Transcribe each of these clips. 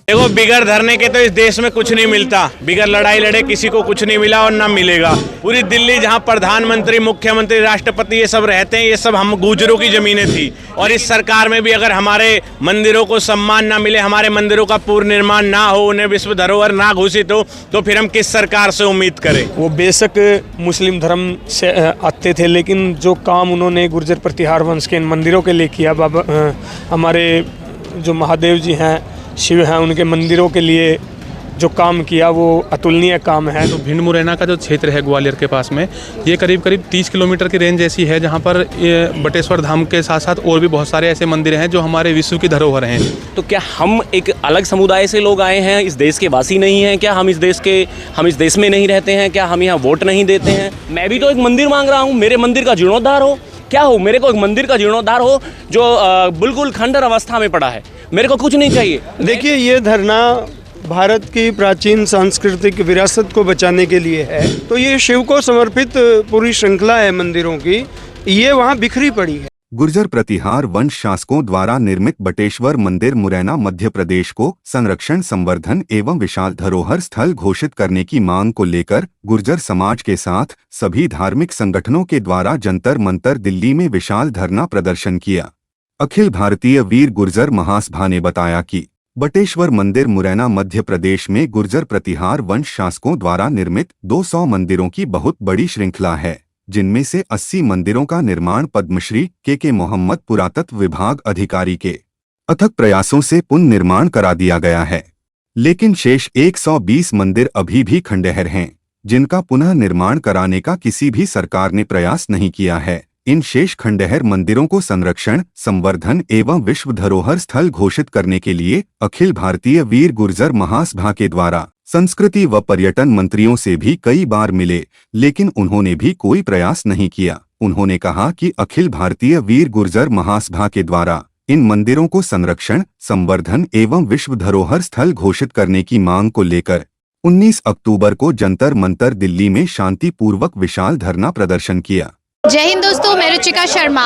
देखो, बिगर धरने के तो इस देश में कुछ नहीं मिलता। बिगर लड़ाई लड़े किसी को कुछ नहीं मिला और ना मिलेगा। पूरी दिल्ली जहां प्रधानमंत्री, मुख्यमंत्री, राष्ट्रपति ये सब रहते हैं, ये सब हम गुजरों की जमीनें थी। और इस सरकार में भी अगर हमारे मंदिरों को सम्मान ना मिले, हमारे मंदिरों का पूर्ण निर्माण ना हो, उन्हें विश्व धरोहर ना घोषित हो, तो फिर हम किस सरकार से उम्मीद करें। वो बेशक मुस्लिम धर्म से आते थे, लेकिन जो काम उन्होंने गुर्जर प्रतिहार वंश के इन मंदिरों के लिए किया, हमारे जो महादेव जी हैं, शिव हैं, उनके मंदिरों के लिए जो काम किया वो अतुलनीय काम है। तो भिंड मुरैना का जो क्षेत्र है ग्वालियर के पास में, ये करीब 30 किलोमीटर की रेंज ऐसी है जहाँ पर बटेश्वर धाम के साथ साथ और भी बहुत सारे ऐसे मंदिर हैं जो हमारे विश्व की धरोहर हैं। तो क्या हम एक अलग समुदाय से लोग आए हैं, इस देश के वासी नहीं हैं क्या? हम इस देश में नहीं रहते हैं क्या? हम यहाँ वोट नहीं देते हैं? मैं भी तो एक मंदिर मांग रहा हूँ, मेरे मंदिर का जीर्णोद्धार हो। क्या हो? मेरे को एक मंदिर का जीर्णोद्धार हो जो बिल्कुल खंडर अवस्था में पड़ा है। मेरे को कुछ नहीं चाहिए। देखिए, ये धरना भारत की प्राचीन सांस्कृतिक विरासत को बचाने के लिए है। तो ये शिव को समर्पित पूरी श्रृंखला है मंदिरों की, ये वहाँ बिखरी पड़ी है। गुर्जर प्रतिहार वंश शासकों द्वारा निर्मित बटेश्वर मंदिर मुरैना मध्य प्रदेश को संरक्षण, संवर्धन एवं विशाल धरोहर स्थल घोषित करने की मांग को लेकर गुर्जर समाज के साथ सभी धार्मिक संगठनों के द्वारा जंतर मंतर दिल्ली में विशाल धरना प्रदर्शन किया। अखिल भारतीय वीर गुर्जर महासभा ने बताया कि बटेश्वर मंदिर मुरैना मध्य प्रदेश में गुर्जर प्रतिहार वंश शासकों द्वारा निर्मित 200 मंदिरों की बहुत बड़ी श्रृंखला है, जिनमें से 80 मंदिरों का निर्माण पद्मश्री के मोहम्मद पुरातत्व विभाग अधिकारी के अथक प्रयासों से पुनर्निर्माण करा दिया गया है। लेकिन शेष 120 मंदिर अभी भी खंडहर हैं, जिनका पुनः निर्माण कराने का किसी भी सरकार ने प्रयास नहीं किया है। इन शेष खंडहर मंदिरों को संरक्षण, संवर्धन एवं विश्व धरोहर स्थल घोषित करने के लिए अखिल भारतीय वीर गुर्जर महासभा के द्वारा संस्कृति व पर्यटन मंत्रियों से भी कई बार मिले, लेकिन उन्होंने भी कोई प्रयास नहीं किया। उन्होंने कहा कि अखिल भारतीय वीर गुर्जर महासभा के द्वारा इन मंदिरों को संरक्षण, संवर्धन एवं विश्व धरोहर स्थल घोषित करने की मांग को लेकर 19 अक्टूबर को जंतर मंतर दिल्ली में शांतिपूर्वक विशाल धरना प्रदर्शन किया। जय हिंद दोस्तों, मैं रुचिका शर्मा।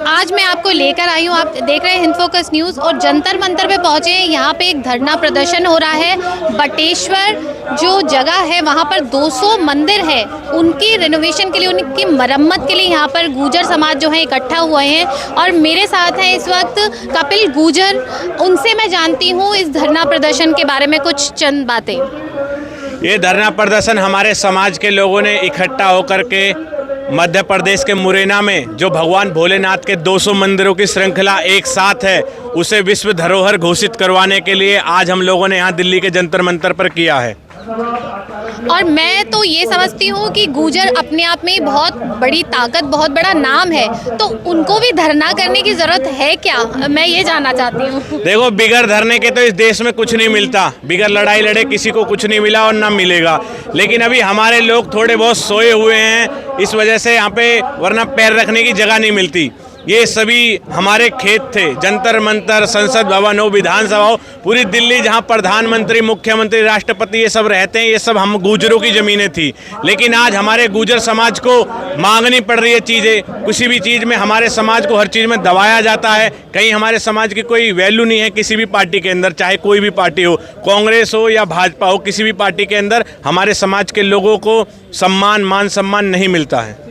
आज मैं आपको लेकर आई हूँ, आप देख रहे हैं हिंद फोकस न्यूज़, और जंतर मंतर पे पहुँचे हैं। यहाँ पे एक धरना प्रदर्शन हो रहा है। बटेश्वर जो जगह है वहाँ पर 200 मंदिर है, उनकी रेनोवेशन के लिए, उनकी मरम्मत के लिए यहाँ पर गुर्जर समाज जो है इकट्ठा हुए हैं। और मेरे साथ हैं इस वक्त कपिल गुर्जर, उनसे मैं जानती हूँ इस धरना प्रदर्शन के बारे में कुछ चंद बातें। ये धरना प्रदर्शन हमारे समाज के लोगों ने इकट्ठा होकर के मध्य प्रदेश के मुरैना में जो भगवान भोलेनाथ के 200 मंदिरों की श्रृंखला एक साथ है, उसे विश्व धरोहर घोषित करवाने के लिए आज हम लोगों ने यहाँ दिल्ली के जंतर मंतर पर किया है। और मैं तो ये समझती हूँ कि गुर्जर अपने आप में बहुत बड़ी ताकत, बहुत बड़ा नाम है, तो उनको भी धरना करने की जरूरत है क्या? मैं ये जानना चाहती हूँ। देखो, बिगर धरने के तो इस देश में कुछ नहीं मिलता। बिगर लड़ाई लड़े किसी को कुछ नहीं मिला और ना मिलेगा। लेकिन अभी हमारे लोग थोड़े बहुत सोए हुए हैं, इस वजह से यहाँ पे वरना पैर रखने की जगह नहीं मिलती। ये सभी हमारे खेत थे, जंतर मंतर, संसद भवन हो, विधानसभा हो, पूरी दिल्ली जहां प्रधानमंत्री, मुख्यमंत्री, राष्ट्रपति ये सब रहते हैं, ये सब हम गुजरों की ज़मीनें थी। लेकिन आज हमारे गुर्जर समाज को मांगनी पड़ रही है चीज़ें। किसी भी चीज़ में हमारे समाज को हर चीज़ में दबाया जाता है। कहीं हमारे समाज की कोई वैल्यू नहीं है किसी भी पार्टी के अंदर, चाहे कोई भी पार्टी हो, कांग्रेस हो या भाजपा हो, किसी भी पार्टी के अंदर हमारे समाज के लोगों को सम्मान, मान सम्मान नहीं मिलता है।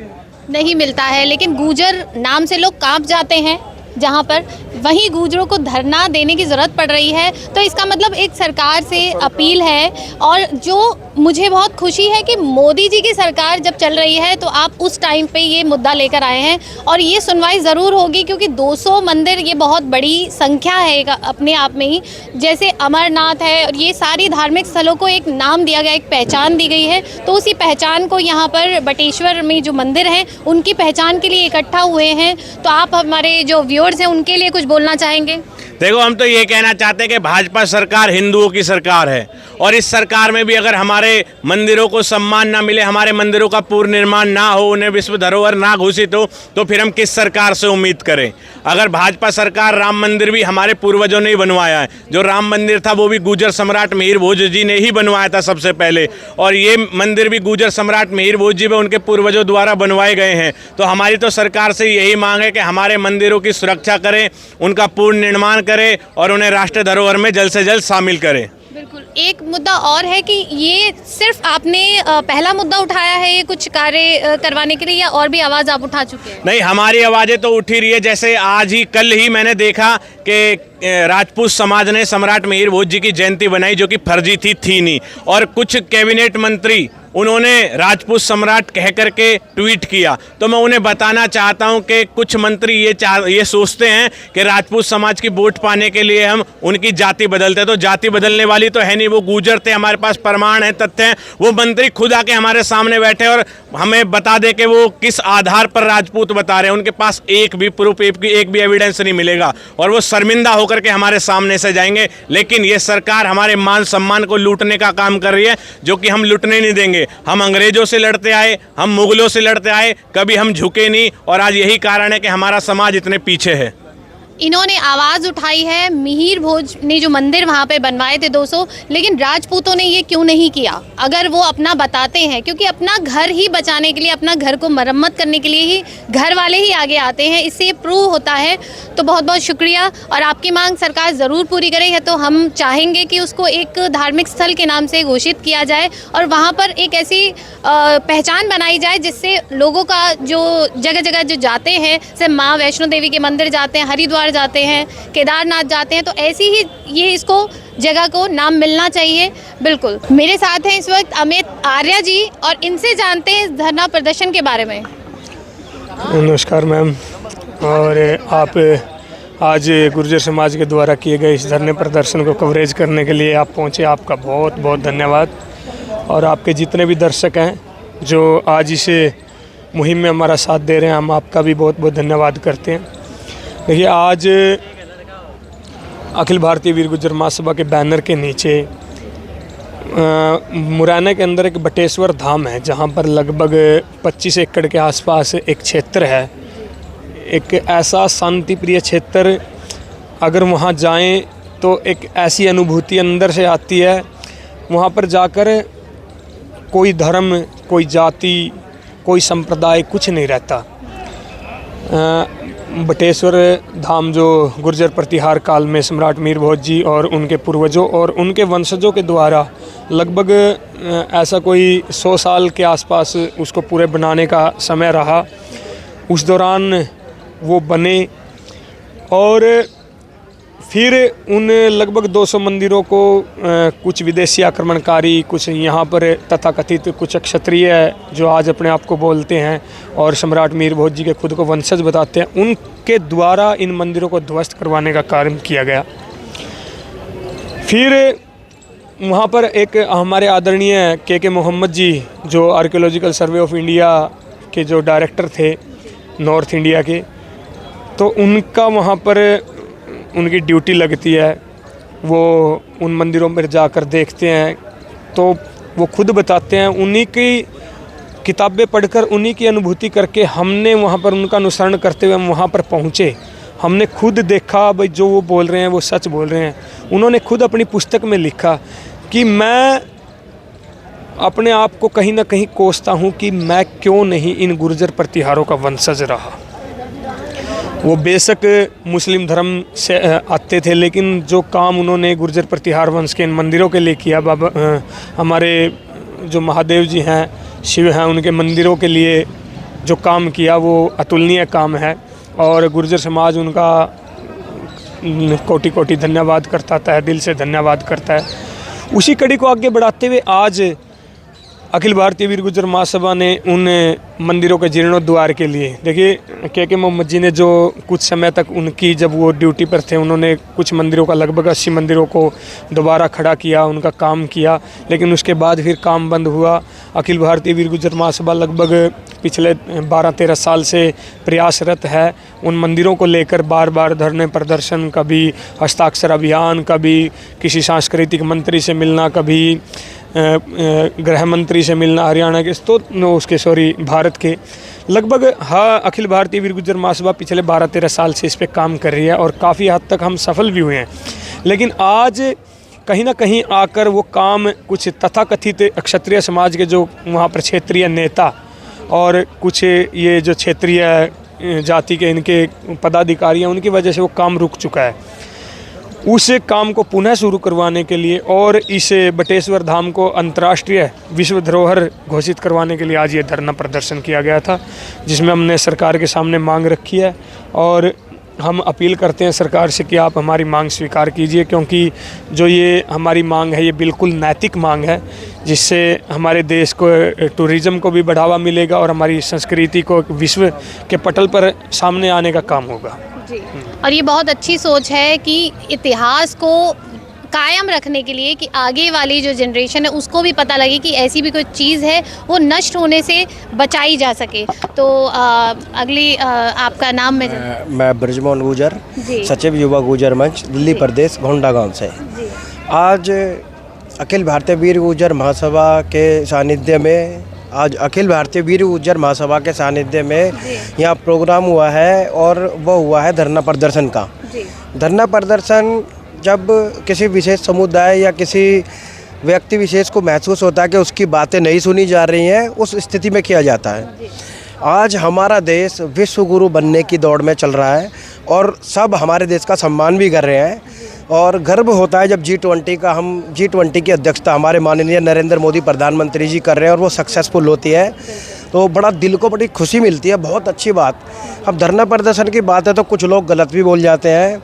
लेकिन गुर्जर नाम से लोग कांप जाते हैं जहाँ पर, वहीं गुर्जरों को धरना देने की ज़रूरत पड़ रही है। तो इसका मतलब एक सरकार से अपील है, और जो मुझे बहुत खुशी है कि मोदी जी की सरकार जब चल रही है तो आप उस टाइम पे ये मुद्दा लेकर आए हैं, और ये सुनवाई ज़रूर होगी, क्योंकि 200 मंदिर ये बहुत बड़ी संख्या है अपने आप में ही। जैसे अमरनाथ है, और ये सारी धार्मिक स्थलों को एक नाम दिया गया, एक पहचान दी गई है। तो उसी पहचान को यहाँ पर बटेश्वर में जो मंदिर हैं उनकी पहचान के लिए इकट्ठा हुए हैं। तो आप हमारे जो व्यूअर्स हैं उनके लिए कुछ बोलना चाहेंगे? देखो, हम तो ये कहना चाहते हैं कि भाजपा सरकार हिंदुओं की सरकार है, और इस सरकार में भी अगर हमारे मंदिरों को सम्मान ना मिले, हमारे मंदिरों का पूर्ण निर्माण ना हो, उन्हें विश्व धरोहर ना घोषित हो, तो फिर हम किस सरकार से उम्मीद करें। अगर भाजपा सरकार, राम मंदिर भी हमारे पूर्वजों ने ही बनवाया है, जो राम मंदिर था वो भी गुर्जर सम्राट मिहिर भोज जी ने ही बनवाया था सबसे पहले, और ये मंदिर भी गुर्जर सम्राट मिहिर भोज जी व उनके पूर्वजों द्वारा बनवाए गए हैं। तो हमारी तो सरकार से यही मांग है कि हमारे मंदिरों की सुरक्षा करें, उनका पूर्ण निर्माण करें और उन्हें राष्ट्रीय धरोहर में जल्द से जल्द शामिल करें। बिल्कुल। एक मुद्दा और है कि ये सिर्फ आपने पहला मुद्दा उठाया है ये कुछ कार्य करवाने के लिए, या और भी आवाज़ आप उठा चुके हैं? नहीं, हमारी आवाज़ें तो उठी रही है। जैसे आज ही कल ही मैंने देखा कि राजपूत समाज ने सम्राट मिहिर भोज जी की जयंती बनाई, जो कि फर्जी थी नहीं, और कुछ कैबिनेट मंत्री उन्होंने राजपूत सम्राट कह करके ट्वीट किया। तो मैं उन्हें बताना चाहता हूं कि कुछ मंत्री ये सोचते हैं कि राजपूत समाज की वोट पाने के लिए हम उनकी जाति बदलते हैं। तो जाति बदलने वाली तो है नहीं, वो गुर्जर थे, हमारे पास प्रमाण है, तथ्य हैं। वो मंत्री खुद आके हमारे सामने बैठे और हमें बता दे कि वो किस आधार पर राजपूत बता रहे हैं। उनके पास एक भी प्रूफ, एक भी एविडेंस नहीं मिलेगा, और वो शर्मिंदा होकर के हमारे सामने से जाएंगे। लेकिन ये सरकार हमारे मान सम्मान को लूटने का काम कर रही है, जो कि हम लूटने नहीं देंगे। हम अंग्रेजों से लड़ते आए, हम मुगलों से लड़ते आए, कभी हम झुके नहीं, और आज यही कारण है कि हमारा समाज इतने पीछे है। इन्होंने आवाज़ उठाई है, मिहिर भोज ने जो मंदिर वहाँ पे बनवाए थे 200, लेकिन राजपूतों ने ये क्यों नहीं किया? अगर वो अपना बताते हैं, क्योंकि अपना घर ही बचाने के लिए, अपना घर को मरम्मत करने के लिए ही घर वाले ही आगे आते हैं, इससे ये प्रूव होता है। तो बहुत बहुत शुक्रिया, और आपकी मांग सरकार ज़रूर पूरी करे है तो हम चाहेंगे कि उसको एक धार्मिक स्थल के नाम से घोषित किया जाए, और वहाँ पर एक ऐसी पहचान बनाई जाए जिससे लोगों का जो जगह जगह जो जाते हैं, जैसे माँ वैष्णो देवी के मंदिर जाते हैं, हरिद्वार जाते हैं, केदारनाथ जाते हैं, तो ऐसी ही ये इसको जगह को नाम मिलना चाहिए। बिल्कुल। मेरे साथ हैं इस वक्त अमित आर्या जी, और इनसे जानते हैं इस धरना प्रदर्शन के बारे में। नमस्कार मैम, और आप आज गुर्जर समाज के द्वारा किए गए इस धरने प्रदर्शन को कवरेज करने के लिए आप पहुंचे, आपका बहुत बहुत धन्यवाद। और आपके जितने भी दर्शक हैं जो आज इस मुहिम में हमारा साथ दे रहे हैं, हम आपका भी बहुत बहुत धन्यवाद करते हैं। देखिए, आज अखिल भारतीय वीर गुर्जर महासभा के बैनर के नीचे मुरैना के अंदर एक बटेश्वर धाम है, जहां पर लगभग 25 एकड़ के आसपास एक क्षेत्र है। एक ऐसा शांति प्रिय क्षेत्र, अगर वहां जाएं तो एक ऐसी अनुभूति अंदर से आती है। वहां पर जाकर कोई धर्म, कोई जाति, कोई संप्रदाय कुछ नहीं रहता। बटेश्वर धाम जो गुर्जर प्रतिहार काल में सम्राट मिहिर भोज जी और उनके पूर्वजों और उनके वंशजों के द्वारा लगभग ऐसा कोई 100 साल के आसपास उसको पूरे बनाने का समय रहा। उस दौरान वो बने, और फिर उन लगभग 200 मंदिरों को कुछ विदेशी आक्रमणकारी, कुछ यहाँ पर तथाकथित कुछ क्षत्रिय जो आज अपने आप को बोलते हैं और सम्राट मिहिर भोज जी के खुद को वंशज बताते हैं, उनके द्वारा इन मंदिरों को ध्वस्त करवाने का कार्य किया गया। फिर वहाँ पर एक हमारे आदरणीय के मोहम्मद जी, जो आर्कियोलॉजिकल सर्वे ऑफ इंडिया के जो डायरेक्टर थे नॉर्थ इंडिया के, तो उनका वहाँ पर उनकी ड्यूटी लगती है। वो उन मंदिरों पर जाकर देखते हैं, तो वो खुद बताते हैं, उन्हीं की किताबें पढ़कर, उन्हीं की अनुभूति करके हमने वहाँ पर उनका अनुसरण करते हुए हम वहाँ पर पहुँचे। हमने खुद देखा भाई जो वो बोल रहे हैं वो सच बोल रहे हैं। उन्होंने खुद अपनी पुस्तक में लिखा कि मैं अपने आप को कहीं ना कहीं कोसता हूँ कि मैं क्यों नहीं इन गुर्जर प्रतिहारों का वंशज रहा। वो बेशक मुस्लिम धर्म से आते थे, लेकिन जो काम उन्होंने गुर्जर प्रतिहार वंश के इन मंदिरों के लिए किया, हमारे जो महादेव जी हैं, शिव हैं, उनके मंदिरों के लिए जो काम किया वो अतुलनीय काम है, और गुर्जर समाज उनका कोटि कोटि धन्यवाद करता है, दिल से धन्यवाद करता है। उसी कड़ी को आगे बढ़ाते हुए आज अखिल भारतीय वीर गुर्जर महासभा ने उन मंदिरों के जीर्णोद्धार के लिए, देखिए के मोहम्मद जी ने जो कुछ समय तक उनकी जब वो ड्यूटी पर थे, उन्होंने कुछ मंदिरों का लगभग 80 मंदिरों को दोबारा खड़ा किया, उनका काम किया, लेकिन उसके बाद फिर काम बंद हुआ। अखिल भारतीय वीर गुर्जर महासभा लगभग पिछले 12-13 साल से प्रयासरत है उन मंदिरों को लेकर, बार बार धरने प्रदर्शन, कभी हस्ताक्षर अभियान, कभी किसी सांस्कृतिक मंत्री से मिलना, कभी गृह मंत्री से मिलना हरियाणा के, तो भारत के लगभग। हाँ, अखिल भारतीय वीर गुर्जर महासभा पिछले 12-13 साल से इस पे काम कर रही है और काफ़ी हद तक हम सफल भी हुए हैं, लेकिन आज कहीं ना कहीं आकर वो काम कुछ तथाकथित क्षत्रिय समाज के जो वहाँ पर क्षेत्रीय नेता और कुछ ये जो क्षेत्रीय जाति के इनके पदाधिकारी हैं, उनकी वजह से वो काम रुक चुका है। उस काम को पुनः शुरू करवाने के लिए और इस बटेश्वर धाम को अंतर्राष्ट्रीय विश्व धरोहर घोषित करवाने के लिए आज ये धरना प्रदर्शन किया गया था, जिसमें हमने सरकार के सामने मांग रखी है और हम अपील करते हैं सरकार से कि आप हमारी मांग स्वीकार कीजिए, क्योंकि जो ये हमारी मांग है ये बिल्कुल नैतिक मांग है, जिससे हमारे देश को टूरिज़्म को भी बढ़ावा मिलेगा और हमारी संस्कृति को विश्व के पटल पर सामने आने का काम होगा। जी, और ये बहुत अच्छी सोच है कि इतिहास को कायम रखने के लिए कि आगे वाली जो जनरेशन है उसको भी पता लगे कि ऐसी भी कोई चीज़ है वो नष्ट होने से बचाई जा सके। तो अगली आपका नाम मैं ब्रजमोहन गुर्जर, सचिव युवा गुर्जर मंच, दिल्ली प्रदेश, गोंडा गांव से। आज अखिल भारतीय वीर गुर्जर महासभा के सानिध्य में यहाँ प्रोग्राम हुआ है और वो हुआ है धरना प्रदर्शन का। धरना प्रदर्शन जब किसी विशेष समुदाय या किसी व्यक्ति विशेष को महसूस होता है कि उसकी बातें नहीं सुनी जा रही हैं, उस स्थिति में किया जाता है। आज हमारा देश विश्व गुरु बनने की दौड़ में चल रहा है और सब हमारे देश का सम्मान भी कर रहे हैं और गर्व होता है जब G20 की अध्यक्षता हमारे माननीय नरेंद्र मोदी प्रधानमंत्री जी कर रहे हैं और वो सक्सेसफुल होती है, तो बड़ा दिल को बड़ी खुशी मिलती है। बहुत अच्छी बात। अब धरना प्रदर्शन की बात है तो कुछ लोग गलत भी बोल जाते हैं।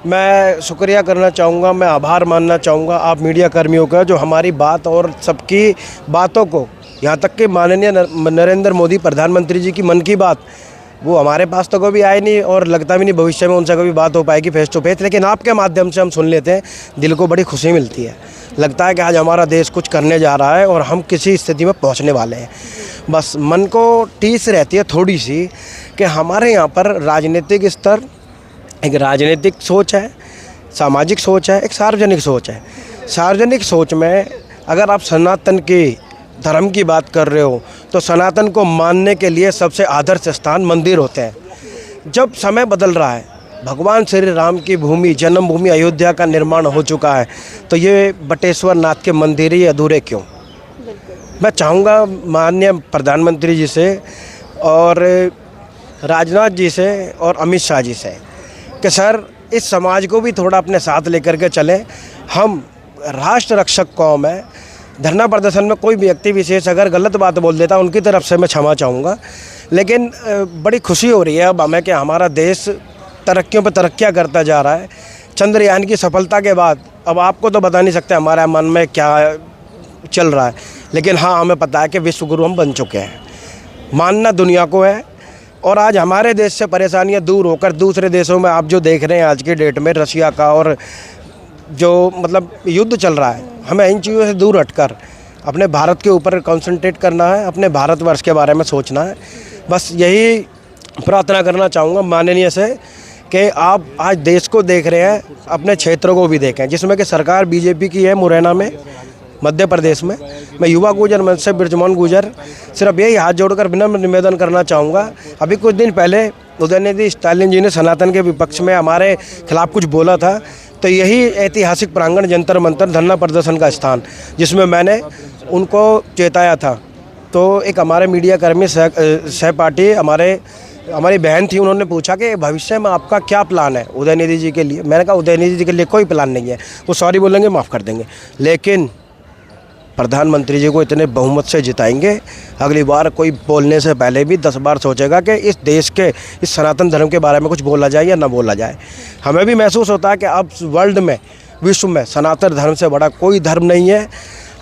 मैं शुक्रिया करना चाहूँगा, मैं आभार मानना चाहूँगा आप मीडिया कर्मियों का, जो हमारी बात और सबकी बातों को, यहाँ तक कि माननीय नरेंद्र मोदी प्रधानमंत्री जी की मन की बात, वो हमारे पास तो कभी आए नहीं और लगता भी नहीं भविष्य में उनसे कभी बात हो पाएगी फेस टू फेस, लेकिन आपके माध्यम से हम सुन लेते हैं, दिल को बड़ी खुशी मिलती है। लगता है कि आज हमारा देश कुछ करने जा रहा है और हम किसी स्थिति में पहुंचने वाले हैं। बस मन को टीस रहती है थोड़ी सी कि हमारे यहाँ पर राजनीतिक स्तर, एक राजनीतिक सोच है, सामाजिक सोच है, एक सार्वजनिक सोच है। सार्वजनिक सोच में अगर आप सनातन की धर्म की बात कर रहे हो तो सनातन को मानने के लिए सबसे आदर्श स्थान मंदिर होते हैं। जब समय बदल रहा है, भगवान श्री राम की भूमि, जन्मभूमि अयोध्या का निर्माण हो चुका है, तो ये बटेश्वर नाथ के मंदिर ही अधूरे क्यों? मैं चाहूँगा माननीय प्रधानमंत्री जी से और राजनाथ जी से और अमित शाह जी से कि सर इस समाज को भी थोड़ा अपने साथ लेकर के चलें। हम राष्ट्र रक्षक कौम है। धरना प्रदर्शन में कोई व्यक्ति विशेष अगर गलत बात बोल देता उनकी तरफ से मैं क्षमा चाहूँगा, लेकिन बड़ी खुशी हो रही है अब हमें कि हमारा देश तरक्कियों पर तरक्कियाँ करता जा रहा है। चंद्रयान की सफलता के बाद अब आपको तो बता नहीं सकते हमारे मन में क्या चल रहा है, लेकिन हाँ हमें पता है कि विश्व गुरु हम बन चुके हैं। मानना दुनिया को है और आज हमारे देश से परेशानियाँ दूर होकर दूसरे देशों में आप जो देख रहे हैं आज की डेट में रशिया का और जो मतलब युद्ध चल रहा है, हमें इन चीज़ों से दूर हटकर अपने भारत के ऊपर कंसंट्रेट करना है, अपने भारतवर्ष के बारे में सोचना है। बस यही प्रार्थना करना चाहूँगा माननीय से कि आप आज देश को देख रहे हैं, अपने क्षेत्रों को भी देखें, जिसमें कि सरकार बीजेपी की है मुरैना में, मध्य प्रदेश में। मैं युवा गुर्जर मंच से ब्रजमोहन गुर्जर सिर्फ यही हाथ जोड़कर विनम्र निवेदन करना चाहूँगा। अभी कुछ दिन पहले उदयनिधि स्टालिन जी ने सनातन के विपक्ष में हमारे खिलाफ कुछ बोला था, तो यही ऐतिहासिक प्रांगण जंतर मंतर धरना प्रदर्शन का स्थान जिसमें मैंने उनको चेताया था, तो एक हमारे मीडिया कर्मी सहपाठी हमारी बहन थी, उन्होंने पूछा कि भविष्य में आपका क्या प्लान है उदयनिधि जी के लिए। मैंने कहा उदयनिधि जी के लिए कोई प्लान नहीं है, वो सॉरी बोलेंगे माफ़ कर देंगे, लेकिन प्रधानमंत्री जी को इतने बहुमत से जिताएंगे, अगली बार कोई बोलने से पहले भी 10 बार सोचेगा कि इस देश के इस सनातन धर्म के बारे में कुछ बोला जाए या ना बोला जाए। हमें भी महसूस होता है कि अब वर्ल्ड में, विश्व में सनातन धर्म से बड़ा कोई धर्म नहीं है।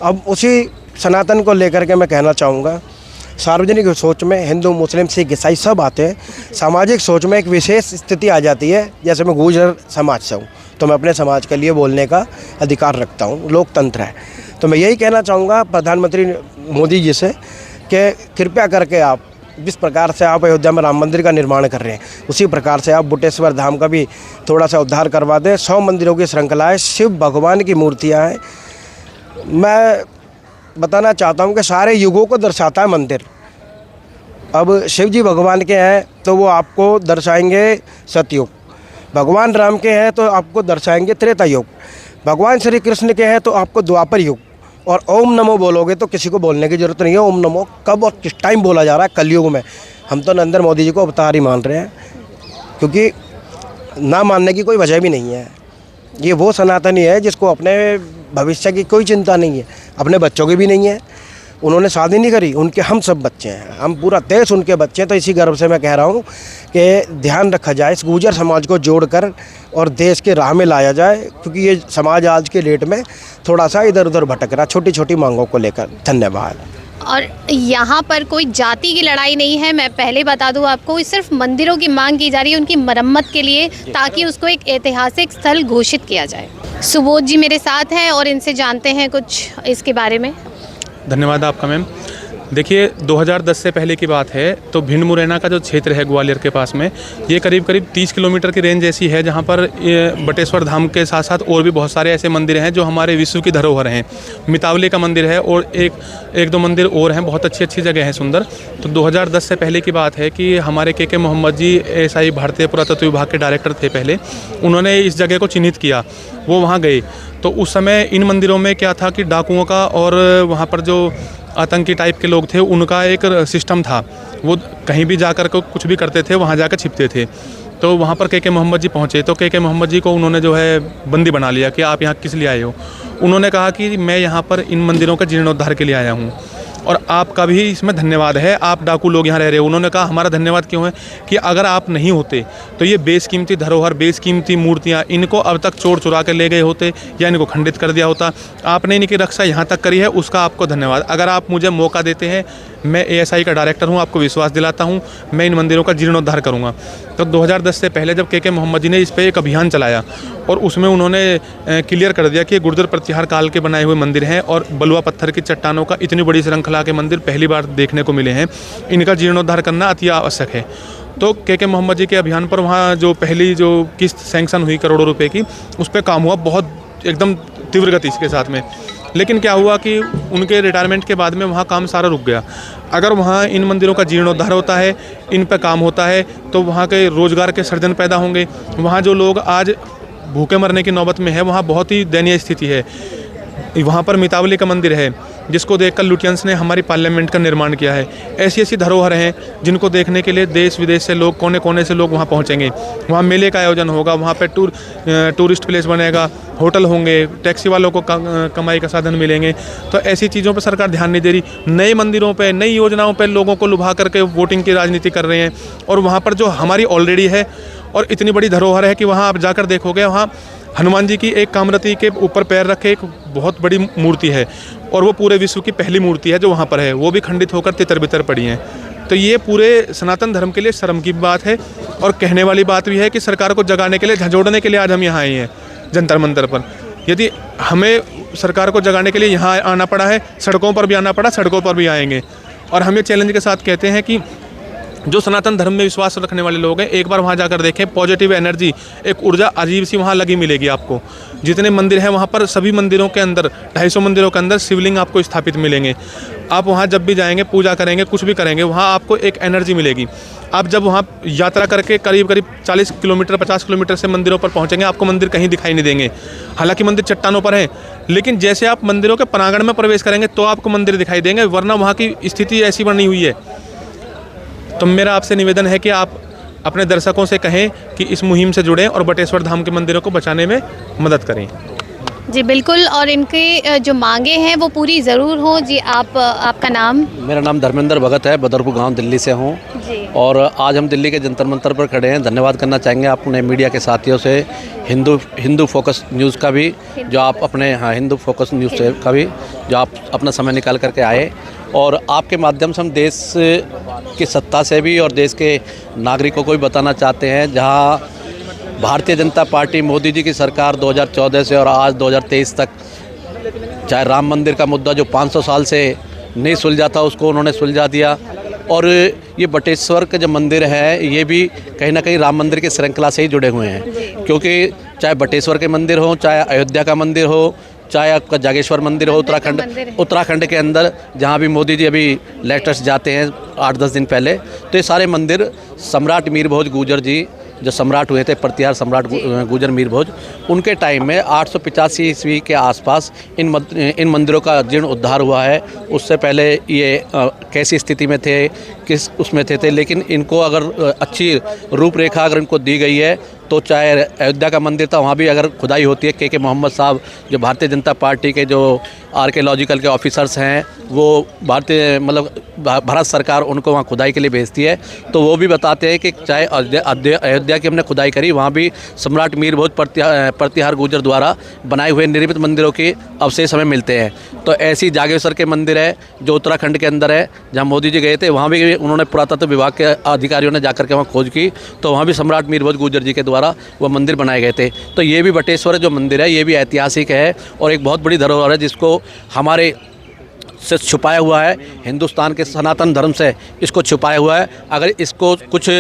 अब उसी सनातन को लेकर के मैं कहना चाहूँगा, सार्वजनिक सोच में हिंदू मुस्लिम सिख ईसाई सब आते हैं। सामाजिक सोच में एक विशेष स्थिति आ जाती है। जैसे मैं गुर्जर समाज से हूँ तो मैं अपने समाज के लिए बोलने का अधिकार रखता हूँ, लोकतंत्र है। तो मैं यही कहना चाहूँगा प्रधानमंत्री मोदी जी से कि कृपया करके आप जिस प्रकार से आप अयोध्या में राम मंदिर का निर्माण कर रहे हैं, उसी प्रकार से आप बुटेश्वर धाम का भी थोड़ा सा उद्धार करवा दें। 100 मंदिरों की श्रृंखला है, शिव भगवान की मूर्तियाँ हैं। मैं बताना चाहता हूँ कि सारे युगों को दर्शाता है मंदिर। अब शिव जी भगवान के हैं तो वो आपको दर्शाएंगे सतयुग, भगवान राम के हैं तो आपको दर्शाएंगे त्रेता युग, भगवान श्री कृष्ण के हैं तो आपको द्वापर युग। और ओम नमो बोलोगे तो किसी को बोलने की ज़रूरत नहीं है। ओम नमो कब और किस टाइम बोला जा रहा है? कलयुग में। हम तो नरेंद्र मोदी जी को अवतार ही मान रहे हैं, क्योंकि ना मानने की कोई वजह भी नहीं है। ये वो सनातनी है जिसको अपने भविष्य की कोई चिंता नहीं है, अपने बच्चों की भी नहीं है। उन्होंने शादी नहीं करी, उनके हम सब बच्चे हैं, हम पूरा देश उनके बच्चे हैं। तो इसी गर्व से मैं कह रहा हूँ कि ध्यान रखा जाए, इस गुर्जर समाज को जोड़कर और देश के राह में लाया जाए, क्योंकि ये समाज आज के डेट में थोड़ा सा इधर उधर भटक रहा छोटी छोटी मांगों को लेकर। धन्यवाद। और यहाँ पर कोई जाति की लड़ाई नहीं है, मैं पहले बता दूँ आपको। सिर्फ मंदिरों की मांग की जा रही है उनकी मरम्मत के लिए, ताकि उसको एक ऐतिहासिक स्थल घोषित किया जाए। सुबोध जी मेरे साथ हैं और इनसे जानते हैं कुछ इसके बारे में। धन्यवाद आपका मैम। देखिए 2010 से पहले की बात है तो भिंड मुरैना का जो क्षेत्र है ग्वालियर के पास में, ये करीब करीब 30 किलोमीटर की रेंज ऐसी है जहाँ पर बटेश्वर धाम के साथ साथ और भी बहुत सारे ऐसे मंदिर हैं जो हमारे विश्व की धरोहर हैं। मितावली का मंदिर है और एक दो मंदिर और हैं, बहुत अच्छी अच्छी जगह हैं, सुंदर। तो 2010 से पहले की बात है कि हमारे के मोहम्मद जी एसआई भारतीय पुरातत्व विभाग के डायरेक्टर थे पहले, उन्होंने इस जगह को चिन्हित किया, वो वहाँ गए। तो उस समय इन मंदिरों में क्या था कि डाकुओं का और वहाँ पर जो आतंकी टाइप के लोग थे उनका एक सिस्टम था, वो कहीं भी जाकर को कुछ भी करते थे, वहाँ जाकर छिपते थे। तो वहाँ पर के मोहम्मद जी पहुँचे तो के मोहम्मद जी को उन्होंने जो है बंदी बना लिया कि आप यहाँ किस लिए आए हो। उन्होंने कहा कि मैं यहाँ पर इन मंदिरों का जीर्णोद्धार के लिए आया हूँ और आपका भी इसमें धन्यवाद है, आप डाकू लोग यहाँ रह रहे हो। उन्होंने कहा हमारा धन्यवाद क्यों है कि अगर आप नहीं होते तो ये बेशकीमती धरोहर, बेशकीमती मूर्तियाँ, इनको अब तक चोर चुरा के ले गए होते या इनको खंडित कर दिया होता। आपने इनकी रक्षा यहाँ तक करी है, उसका आपको धन्यवाद। अगर आप मुझे मौका देते हैं, मैं एएसआई का डायरेक्टर हूँ, आपको विश्वास दिलाता हूँ, मैं इन मंदिरों का जीर्णोद्धार करूँगा। तो 2010 से पहले जब के मोहम्मद जी ने इस पर एक अभियान चलाया और उसमें उन्होंने क्लियर कर दिया कि गुर्जर प्रतिहार काल के बनाए हुए मंदिर हैं और बलुआ पत्थर की चट्टानों का इतनी बड़ी श्रृंखला के मंदिर पहली बार देखने को मिले हैं, इनका जीर्णोद्धार करना अति आवश्यक है। तो के मोहम्मद जी के अभियान पर वहाँ जो पहली जो किस्त सैंक्शन हुई करोड़ों रुपए की, उस पर काम हुआ बहुत एकदम तीव्र गति के साथ में। लेकिन क्या हुआ कि उनके रिटायरमेंट के बाद में वहाँ काम सारा रुक गया। अगर वहाँ इन मंदिरों का जीर्णोद्धार होता है, इन पर काम होता है, तो वहाँ के रोज़गार के सृजन पैदा होंगे। वहाँ जो लोग आज भूखे मरने की नौबत में है, वहाँ बहुत ही दयनीय स्थिति है। वहाँ पर मितावली का मंदिर है जिसको देखकर लुटियंस ने हमारी पार्लियामेंट का निर्माण किया है। ऐसी ऐसी धरोहर हैं जिनको देखने के लिए देश विदेश से लोग, कोने कोने से लोग वहाँ पहुँचेंगे। वहाँ मेले का आयोजन होगा, वहाँ पे टूरिस्ट प्लेस बनेगा, होटल होंगे, टैक्सी वालों को कमाई का साधन मिलेंगे। तो ऐसी चीज़ों पर सरकार ध्यान नहीं दे रही। नए मंदिरों पे, नई योजनाओं पे लोगों को लुभा करके वोटिंग की राजनीति कर रहे हैं। और वहाँ पर जो हमारी ऑलरेडी है और इतनी बड़ी धरोहर है कि वहाँ आप जाकर देखोगे, वहाँ हनुमान जी की एक कामरती के ऊपर पैर रखे एक बहुत बड़ी मूर्ति है और वो पूरे विश्व की पहली मूर्ति है जो वहाँ पर है, वो भी खंडित होकर तितर बितर पड़ी हैं। तो ये पूरे सनातन धर्म के लिए शर्म की बात है और कहने वाली बात भी है कि सरकार को जगाने के लिए, झंझोड़ने के लिए आज हम यहाँ आए हैं जंतर मंतर पर। यदि हमें सरकार को जगाने के लिए यहाँ आना पड़ा है, सड़कों पर भी आना पड़ा, सड़कों पर भी आएंगे। और हम ये चैलेंज के साथ कहते हैं कि जो सनातन धर्म में विश्वास रखने वाले लोग हैं, एक बार वहाँ जाकर देखें, पॉजिटिव एनर्जी, एक ऊर्जा अजीब सी वहाँ लगी मिलेगी आपको। जितने मंदिर हैं वहाँ पर, सभी मंदिरों के अंदर, 250 मंदिरों के अंदर शिवलिंग आपको स्थापित मिलेंगे। आप वहाँ जब भी जाएंगे, पूजा करेंगे, कुछ भी करेंगे, वहाँ आपको एक एनर्जी मिलेगी। आप जब वहाँ यात्रा करके करीब 40 किलोमीटर 50 किलोमीटर से मंदिरों पर पहुँचेंगे, आपको मंदिर कहीं दिखाई नहीं देंगे। हालांकि मंदिर चट्टानों पर हैं, लेकिन जैसे आप मंदिरों के प्रांगण में प्रवेश करेंगे तो आपको मंदिर दिखाई देंगे, वरना वहाँ की स्थिति ऐसी बनी हुई है। तो मेरा आपसे निवेदन है कि आप अपने दर्शकों से कहें कि इस मुहिम से जुड़ें और बटेश्वर धाम के मंदिरों को बचाने में मदद करें। जी बिल्कुल, और इनके जो मांगे हैं वो पूरी ज़रूर हो। जी आपका नाम? मेरा नाम धर्मेंद्र भगत है, बदरपुर गांव दिल्ली से हूं। जी। और आज हम दिल्ली के जंतर मंतर पर खड़े हैं। धन्यवाद करना चाहेंगे अपने मीडिया के साथियों से, हिंदू फोकस न्यूज़ का भी, जो आप अपने हिंदू फोकस न्यूज़ से का भी, जो आप अपना समय निकाल करके आए। और आपके माध्यम से हम देश की सत्ता से भी और देश के नागरिकों को भी बताना चाहते हैं, जहाँ भारतीय जनता पार्टी मोदी जी की सरकार 2014 से और आज 2023 तक, चाहे राम मंदिर का मुद्दा जो 500 साल से नहीं सुलझा था, उसको उन्होंने सुलझा दिया। और ये बटेश्वर का जो मंदिर है, ये भी कहीं ना कहीं राम मंदिर की श्रृंखला से ही जुड़े हुए हैं, क्योंकि चाहे बटेश्वर के मंदिर हो, चाहे अयोध्या का मंदिर हो, चाहे आपका जागेश्वर मंदिर हो, उत्तराखंड के अंदर जहाँ भी मोदी जी अभी लेटेस्ट जाते हैं 8-10 दिन पहले, तो ये सारे मंदिर सम्राट मीर भोज गुर्जर जी जो सम्राट हुए थे, प्रतिहार सम्राट गुर्जर मीर भोज, उनके टाइम में 885 ईस्वी के आसपास इन मंदिरों का जीर्ण उद्धार हुआ है। उससे पहले ये कैसी स्थिति में थे, किस उसमें थे, लेकिन इनको अगर अच्छी रूपरेखा अगर इनको दी गई है, तो चाहे अयोध्या का मंदिर था, वहाँ भी अगर खुदाई होती है, के मोहम्मद साहब जो भारतीय जनता पार्टी के जो आर्कियोलॉजिकल के ऑफिसर्स हैं, वो भारत सरकार उनको वहाँ खुदाई के लिए भेजती है, तो वो भी बताते हैं कि चाहे अयोध्या की हमने खुदाई करी, वहाँ भी सम्राट मीर भोज प्रतिहार गुर्जर द्वारा बनाए हुए निर्मित मंदिरों के अवशेष हमें मिलते हैं। तो ऐसी जागेश्वर के मंदिर है जो उत्तराखंड के अंदर है, जहाँ मोदी जी गए थे, वहाँ भी उन्होंने पुरातत्व विभाग के अधिकारियों ने जाकर के वहाँ खोज की, तो वहाँ भी सम्राट मीर भोज गुर्जर जी के द्वारा वो मंदिर बनाए गए थे। तो ये भी बटेश्वर जो मंदिर है, ये भी ऐतिहासिक है और एक बहुत बड़ी धरोहर है, जिसको हमारे से छुपाया हुआ है, हिंदुस्तान के सनातन धर्म से इसको छुपाया हुआ है। अगर इसको कुछ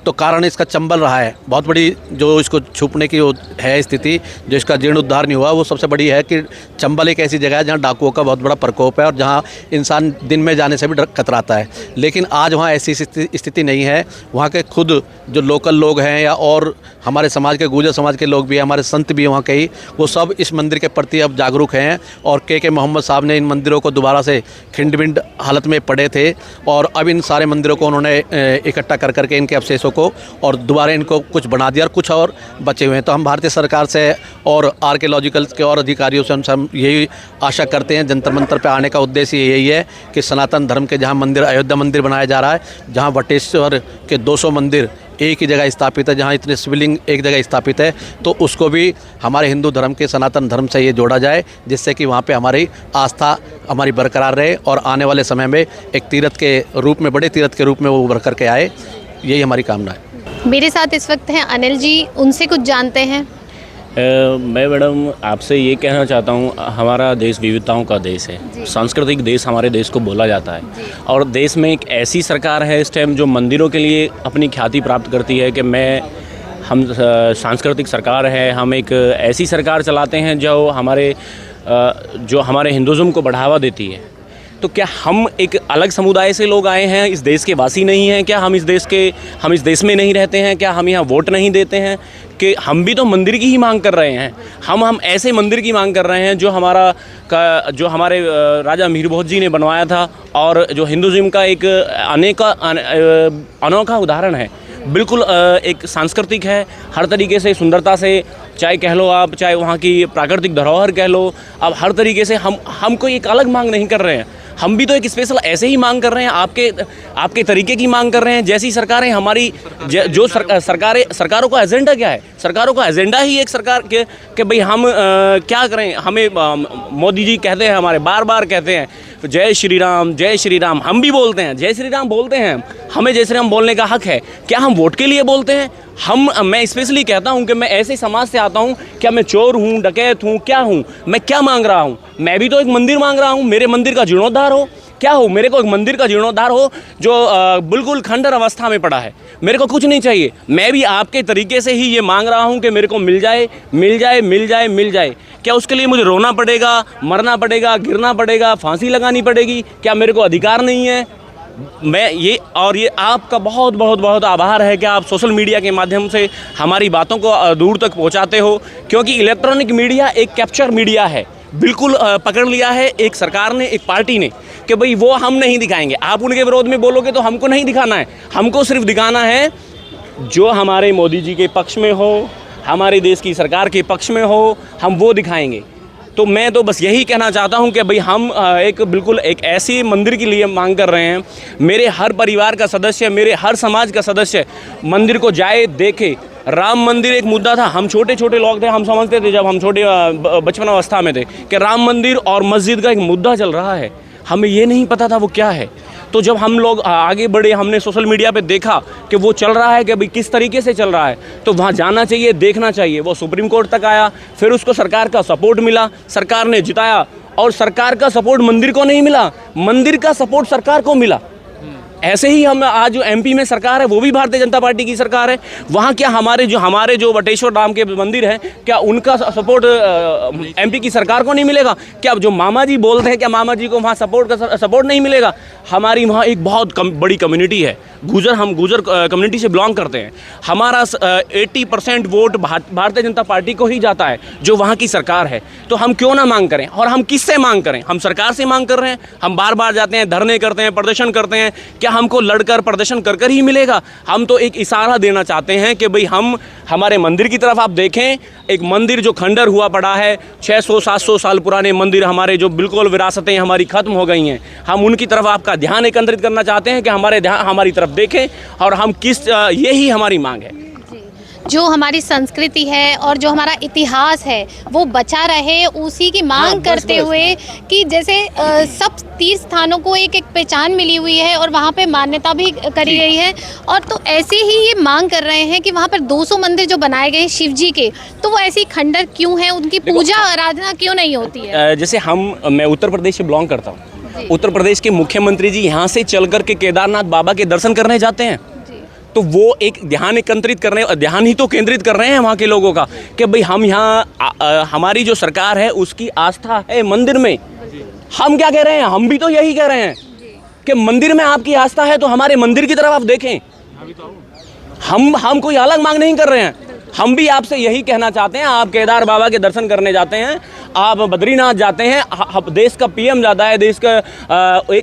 तो कारण इसका चंबल रहा है, बहुत बड़ी जो इसको छुपने की है स्थिति, जो इसका जीर्णोद्धार नहीं हुआ, वो सबसे बड़ी है कि चंबल एक ऐसी जगह है जहाँ डाकुओं का बहुत बड़ा प्रकोप है और जहाँ इंसान दिन में जाने से भी कतराता है। लेकिन आज वहाँ ऐसी स्थिति नहीं है। वहाँ के खुद जो लोकल लोग हैं या और हमारे समाज के गुर्जर समाज के लोग भी हैं, हमारे संत भी हैं वहाँ के ही, वो सब इस मंदिर के प्रति अब जागरूक हैं। और के मोहम्मद साहब ने इन मंदिरों को दोबारा से खिंड हालत में पड़े थे और अब इन सारे मंदिरों को उन्होंने इकट्ठा कर करके इनके अवशेषों को और दोबारा इनको कुछ बना दिया और कुछ और बचे हुए हैं। तो हम भारतीय सरकार से और आर्कियोलॉजिकल के और अधिकारियों से हम यही आशा करते हैं, जंतर मंतर पे आने का उद्देश्य यही है कि सनातन धर्म के जहाँ मंदिर अयोध्या मंदिर बनाया जा रहा है, जहाँ बटेश्वर के 200 मंदिर एक ही जगह स्थापित है, जहाँ इतने शिवलिंग एक जगह स्थापित है, तो उसको भी हमारे हिंदू धर्म के सनातन धर्म से ये जोड़ा जाए, जिससे कि वहाँ पे हमारी आस्था हमारी बरकरार रहे और आने वाले समय में एक तीर्थ के रूप में, बड़े तीर्थ के रूप में वो उभर करके आए। यही हमारी कामना है। मेरे साथ इस वक्त हैं अनिल जी, उनसे कुछ जानते हैं। मैं मैडम आपसे ये कहना चाहता हूँ, हमारा देश विविधताओं का देश है, सांस्कृतिक देश हमारे देश को बोला जाता है, और देश में एक ऐसी सरकार है इस टाइम जो मंदिरों के लिए अपनी ख्याति प्राप्त करती है कि हम सांस्कृतिक सरकार है, हम एक ऐसी सरकार चलाते हैं जो हमारे हिंदुज़्म को बढ़ावा देती है। तो क्या हम एक अलग समुदाय से लोग आए हैं, इस देश के वासी नहीं हैं क्या? हम इस देश में नहीं रहते हैं क्या? हम यहाँ वोट नहीं देते हैं कि हम भी तो मंदिर की ही मांग कर रहे हैं। हम ऐसे मंदिर की मांग कर रहे हैं जो हमारे राजा मीर भोज जी ने बनवाया था और जो हिंदुज़्म का एक अनोखा उदाहरण है। बिल्कुल एक सांस्कृतिक है, हर तरीके से सुंदरता से, चाहे कह लो आप, चाहे वहाँ की प्राकृतिक धरोहर कह लो, अब हर तरीके से हम कोई एक अलग मांग नहीं कर रहे हैं। हम भी तो एक स्पेशल ऐसे ही मांग कर रहे हैं, आपके तरीके की मांग कर रहे हैं। जैसी सरकारें हमारी जो सरकारों का एजेंडा क्या है? सरकारों का एजेंडा ही एक सरकार के भाई हम क्या करें। हमें मोदी जी कहते हैं, हमारे बार बार कहते हैं जय श्री राम, जय श्री राम। हम भी बोलते हैं जय श्री राम बोलते हैं, हमें जय श्री राम बोलने का हक है। क्या हम वोट के लिए बोलते हैं? मैं स्पेशली कहता हूं कि मैं ऐसे समाज से आता हूं, क्या मैं चोर हूं, डकैत हूं, क्या हूं? मैं क्या मांग रहा हूं? मैं भी तो एक मंदिर मांग रहा हूं, मेरे मंदिर का जीर्णोद्धार हो। क्या हो? मेरे को एक मंदिर का जीर्णोद्धार हो जो बिल्कुल खंडर अवस्था में पड़ा है। मेरे को कुछ नहीं चाहिए, मैं भी आपके तरीके से ही ये मांग रहा हूँ कि मेरे को मिल जाए, मिल जाए, मिल जाए, मिल जाए। क्या उसके लिए मुझे रोना पड़ेगा, मरना पड़ेगा, गिरना पड़ेगा, फांसी लगानी पड़ेगी? क्या मेरे को अधिकार नहीं है? ये आपका बहुत बहुत बहुत आभार है कि आप सोशल मीडिया के माध्यम से हमारी बातों को दूर तक पहुंचाते हो, क्योंकि इलेक्ट्रॉनिक मीडिया एक कैप्चर मीडिया है। बिल्कुल पकड़ लिया है एक सरकार ने, एक पार्टी ने, कि भाई वो हम नहीं दिखाएंगे। आप उनके विरोध में बोलोगे तो हमको नहीं दिखाना है, हमको सिर्फ दिखाना है जो हमारे मोदी जी के पक्ष में हो, हमारे देश की सरकार के पक्ष में हो, हम वो दिखाएंगे। तो मैं तो बस यही कहना चाहता हूं कि भाई हम बिल्कुल एक ऐसी मंदिर के लिए मांग कर रहे हैं। मेरे हर परिवार का सदस्य, मेरे हर समाज का सदस्य मंदिर को जाए, देखे। राम मंदिर एक मुद्दा था, हम छोटे छोटे लोग थे, हम समझते थे जब हम छोटे बचपन अवस्था में थे कि राम मंदिर और मस्जिद का एक मुद्दा चल रहा है, हमें ये नहीं पता था वो क्या है। तो जब हम लोग आगे बढ़े, हमने सोशल मीडिया पे देखा कि वो चल रहा है, कि भाई किस तरीके से चल रहा है, तो वहाँ जाना चाहिए, देखना चाहिए। वो सुप्रीम कोर्ट तक आया, फिर उसको सरकार का सपोर्ट मिला, सरकार ने जिताया, और सरकार का सपोर्ट मंदिर को नहीं मिला, मंदिर का सपोर्ट सरकार को मिला। ऐसे ही हम आज जो एमपी में सरकार है वो भी भारतीय जनता पार्टी की सरकार है। वहाँ क्या हमारे जो बटेश्वर धाम के मंदिर हैं, क्या उनका सपोर्ट एमपी की सरकार को नहीं मिलेगा? क्या जो मामा जी बोलते हैं, क्या मामा जी को वहाँ सपोर्ट नहीं मिलेगा? हमारी वहाँ एक बहुत बड़ी कम्युनिटी है गुजर, हम गुजर कम्युनिटी से बिलोंग करते हैं। हमारा 80% वोट भारतीय जनता पार्टी को ही जाता है, जो वहाँ की सरकार है। तो हम क्यों ना मांग करें? और हम किससे मांग करें? हम सरकार से मांग कर रहे हैं। हम बार बार जाते हैं, धरने करते हैं, प्रदर्शन करते हैं, क्या हमको लड़कर प्रदर्शन कर ही मिलेगा? हम तो एक इशारा देना चाहते हैं कि भाई हम हमारे मंदिर की तरफ आप देखें। एक मंदिर जो खंडर हुआ पड़ा है, 600-700 साल पुराने मंदिर हमारे, जो बिल्कुल विरासतें हमारी ख़त्म हो गई हैं, हम उनकी तरफ आपका ध्यान एकत्रित करना चाहते हैं कि हमारी तरफ देखें, और हम यही हमारी मांग है। जो हमारी संस्कृति है और जो हमारा इतिहास है वो बचा रहे, उसी की मांग करते हुए कि जैसे सब तीर्थ स्थानों को एक पहचान मिली हुई है और वहाँ पे मान्यता भी करी गई है। और तो ऐसे ही ये मांग कर रहे हैं कि वहाँ पर 200 मंदिर जो बनाए गए हैं शिव जी के, तो वो ऐसी खंडर क्यों है, उनकी पूजा आराधना क्यों नहीं होती है? जैसे मैं उत्तर प्रदेश से बिलोंग करता हूँ। उत्तर प्रदेश के मुख्यमंत्री जी यहाँ से चल कर के केदारनाथ बाबा के दर्शन करने जाते हैं, तो वो एक ध्यान ही तो केंद्रित कर रहे हैं वहाँ के लोगों का कि भाई हम यहाँ हमारी जो सरकार है उसकी आस्था है मंदिर में। हम क्या कह रहे हैं? हम भी तो यही कह रहे हैं कि मंदिर में आपकी आस्था है तो हमारे मंदिर की तरफ आप देखें। हम कोई अलग मांग नहीं कर रहे हैं। हम भी आपसे यही कहना चाहते हैं, आप केदार बाबा के दर्शन करने जाते हैं, आप बद्रीनाथ जाते हैं, देश का पीएम जाता है, देश का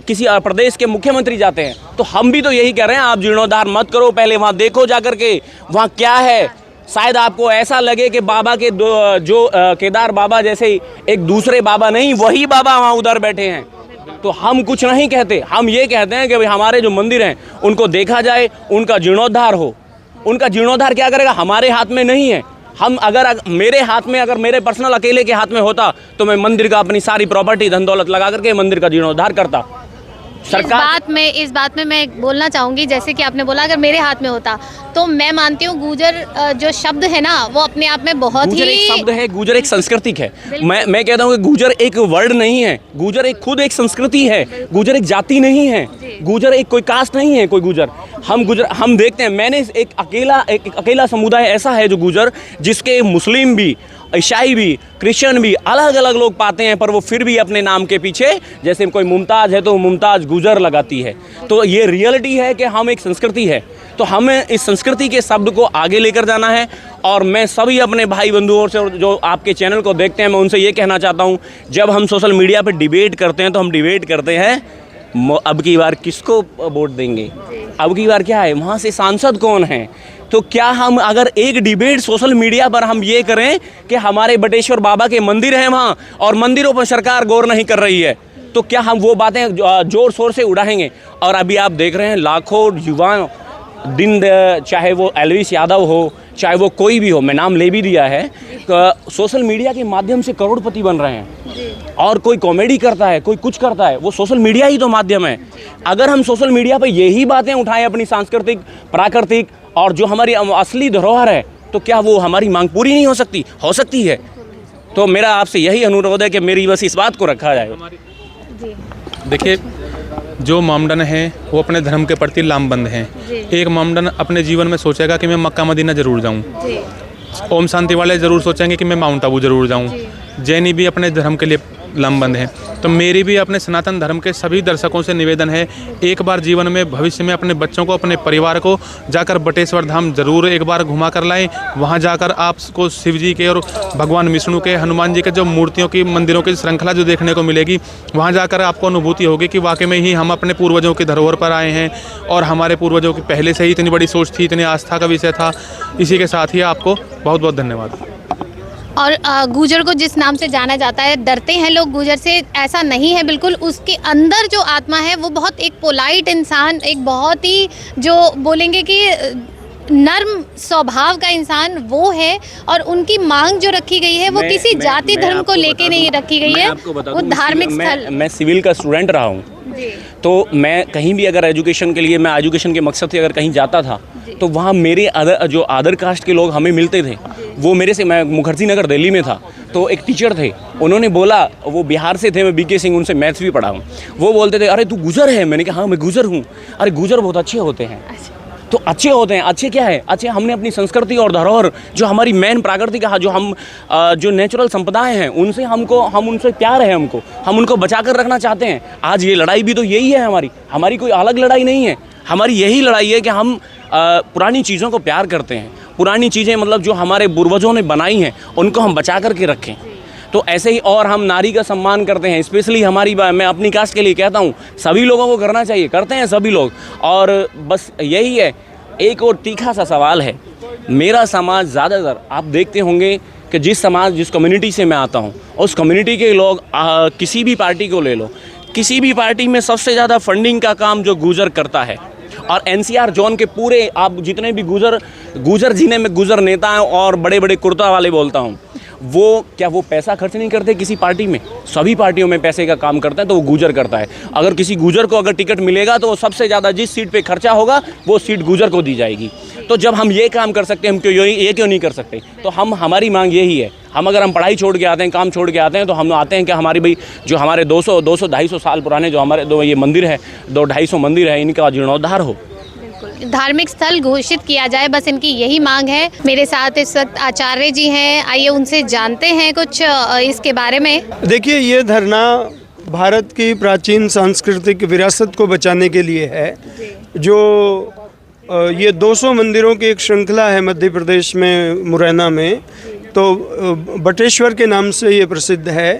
किसी प्रदेश के मुख्यमंत्री जाते हैं, तो हम भी तो यही कह रहे हैं, आप जीर्णोद्धार मत करो, पहले वहाँ देखो जाकर के वहाँ क्या है। शायद आपको ऐसा लगे कि बाबा के जो केदार बाबा जैसे एक दूसरे बाबा नहीं, वही बाबा वहाँ उधर बैठे हैं। तो हम कुछ नहीं कहते, हम ये कहते हैं कि भाई हमारे जो मंदिर हैं उनको देखा जाए, उनका जीर्णोद्धार हो। उनका जीर्णोद्धार क्या करेगा? हमारे हाथ में नहीं है। हम अगर मेरे हाथ में, अगर मेरे पर्सनल अकेले के हाथ में होता तो मैं मंदिर का अपनी सारी प्रॉपर्टी धन दौलत लगा करके मंदिर का जीर्णोद्धार करता। सरकार इस बात में मैं बोलना चाहूँगी, जैसे कि आपने बोला अगर मेरे हाथ में होता, तो मैं मानती हूँ गुजर जो शब्द है ना वो अपने आप में बहुत गुजर ही एक शब्द है, गुजर एक संस्कृति है। मैं कहता हूँ कि गुजर एक वर्ड नहीं है, गुजर खुद एक संस्कृति है। गुजर एक जाति नहीं है, गुजर एक कोई कास्ट नहीं है। कोई गुजर हम देखते हैं, मैंने एक अकेला समुदाय ऐसा है जो गुजर, जिसके मुस्लिम भी, ईसाई भी, क्रिश्चियन भी, अलग अलग लोग पाते हैं, पर वो फिर भी अपने नाम के पीछे, जैसे कोई मुमताज़ है तो मुमताज़ गुजर लगाती है। तो ये रियलिटी है कि हम एक संस्कृति है, तो हमें इस संस्कृति के शब्द को आगे लेकर जाना है। और मैं सभी अपने भाई बंधुओं से जो आपके चैनल को देखते हैं, मैं उनसे ये कहना चाहता हूँ, जब हम सोशल मीडिया पर डिबेट करते हैं तो हम डिबेट करते हैं अब की बार किसको वोट देंगे, अब की बार क्या है, वहाँ से सांसद कौन है। तो क्या हम अगर एक डिबेट सोशल मीडिया पर हम ये करें कि हमारे बटेश्वर बाबा के मंदिर हैं वहाँ और मंदिरों पर सरकार गौर नहीं कर रही है, तो क्या हम वो बातें जोर शोर से उड़ाएंगे? और अभी आप देख रहे हैं लाखों युवा दिन, चाहे वो एलविस यादव हो, चाहे वो कोई भी हो, मैं नाम ले भी दिया है, सोशल मीडिया के माध्यम से करोड़पति बन रहे हैं। और कोई कॉमेडी करता है, कोई कुछ करता है, वो सोशल मीडिया ही तो माध्यम है। अगर हम सोशल मीडिया पर यही बातें उठाएं, अपनी सांस्कृतिक, प्राकृतिक और जो हमारी असली धरोहर है, तो क्या वो हमारी मांग पूरी नहीं हो सकती? हो सकती है। तो मेरा आपसे यही अनुरोध है कि मेरी बस इस बात को रखा जाए। देखिए, जो मोमडन हैं वो अपने धर्म के प्रति लामबंद हैं। एक मोमडन अपने जीवन में सोचेगा कि मैं मक्का मदीना ज़रूर जाऊं। ओम शांति वाले ज़रूर सोचेंगे कि मैं माउंट आबू ज़रूर जाऊं। जैनी भी अपने धर्म के लिए लामबंद हैं। तो मेरी भी अपने सनातन धर्म के सभी दर्शकों से निवेदन है, एक बार जीवन में, भविष्य में अपने बच्चों को, अपने परिवार को जाकर बटेश्वर धाम ज़रूर एक बार घुमा कर लाएं। वहाँ जाकर आपको शिव जी के और भगवान विष्णु के, हनुमान जी के जो मूर्तियों की, मंदिरों की श्रृंखला जो देखने को मिलेगी, वहाँ जाकर आपको अनुभूति होगी कि वाकई में ही हम अपने पूर्वजों की धरोहर पर आए हैं और हमारे पूर्वजों की पहले से ही इतनी बड़ी सोच थी, इतनी आस्था का विषय था। इसी के साथ ही आपको बहुत बहुत धन्यवाद। और गुजर को जिस नाम से जाना जाता है, डरते हैं लोग गुजर से, ऐसा नहीं है बिल्कुल। उसके अंदर जो आत्मा है वो बहुत एक पोलाइट इंसान, एक बहुत ही जो बोलेंगे कि नर्म स्वभाव का इंसान वो है। और उनकी मांग जो रखी गई है वो किसी जाति धर्म को लेके नहीं रखी गई है, वो धार्मिक स्थल। मैं सिविल का स्टूडेंट रहा हूँ, तो मैं कहीं भी अगर एजुकेशन के लिए, मैं एजुकेशन के मकसद से अगर कहीं जाता था तो वहाँ मेरे जो अदर कास्ट के लोग हमें मिलते थे, वो मेरे से, मैं मुखर्जी नगर दिल्ली में था, तो एक टीचर थे, उन्होंने बोला, वो बिहार से थे, मैं बीके सिंह, उनसे मैथ्स भी पढ़ा हूँ। वो बोलते थे, अरे तू गुजर है? मैंने कहा हाँ मैं गुजर हूँ। अरे गुजर बहुत अच्छे होते हैं। तो अच्छे होते हैं, अच्छे क्या है? अच्छे हमने अपनी संस्कृति और धरोहर, जो हमारी मेन प्राकृतिक, जो हम जो नेचुरल संपदाएं हैं, उनसे हम उनसे प्यार है, हम उनको बचा कर रखना चाहते हैं। आज ये लड़ाई भी तो यही है हमारी कोई अलग लड़ाई नहीं है। हमारी यही लड़ाई है कि हम पुरानी चीज़ों को प्यार करते हैं, पुरानी चीज़ें मतलब जो हमारे पूर्वजों ने बनाई हैं उनको हम बचा करके रखें। तो ऐसे ही, और हम नारी का सम्मान करते हैं, स्पेशली मैं अपनी कास्ट के लिए कहता हूँ, सभी लोगों को करना चाहिए, करते हैं सभी लोग। और बस यही है। एक और तीखा सा सवाल है, मेरा समाज ज़्यादातर आप देखते होंगे कि जिस कम्युनिटी से मैं आता हूँ, उस कम्युनिटी के लोग, किसी भी पार्टी को ले लो, किसी भी पार्टी में सबसे ज़्यादा फंडिंग का काम जो गुजर करता है। और एनसीआर जोन के पूरे, आप जितने भी गुजर जिन्हें मैं गुजर नेता हैं और बड़े बड़े कुर्ता वाले बोलता हूँ, वो पैसा खर्च नहीं करते किसी पार्टी में? सभी पार्टियों में पैसे का काम करता है, तो वो गुजर करता है। अगर किसी गुजर को अगर टिकट मिलेगा तो सबसे ज़्यादा जिस सीट पे खर्चा होगा वो सीट गुजर को दी जाएगी। तो जब हम ये काम कर सकते हैं, हम ये क्यों नहीं कर सकते? तो हमारी मांग यही है। अगर हम पढ़ाई छोड़ के आते हैं, काम छोड़ के आते हैं, तो हम आते हैं कि हमारी भाई जो हमारे 200-250 साल पुराने जो हमारे ये मंदिर है, 200-250 मंदिर है, इनका जीर्णोद्धार हो, धार्मिक स्थल घोषित किया जाए, बस इनकी यही मांग है। मेरे साथ इस वक्त आचार्य जी हैं, आइए उनसे जानते हैं कुछ इसके बारे में। देखिए, ये धरना भारत की प्राचीन सांस्कृतिक विरासत को बचाने के लिए है। जो ये 200 मंदिरों की एक श्रृंखला है मध्य प्रदेश में, मुरैना में, तो बटेश्वर के नाम से ये प्रसिद्ध है।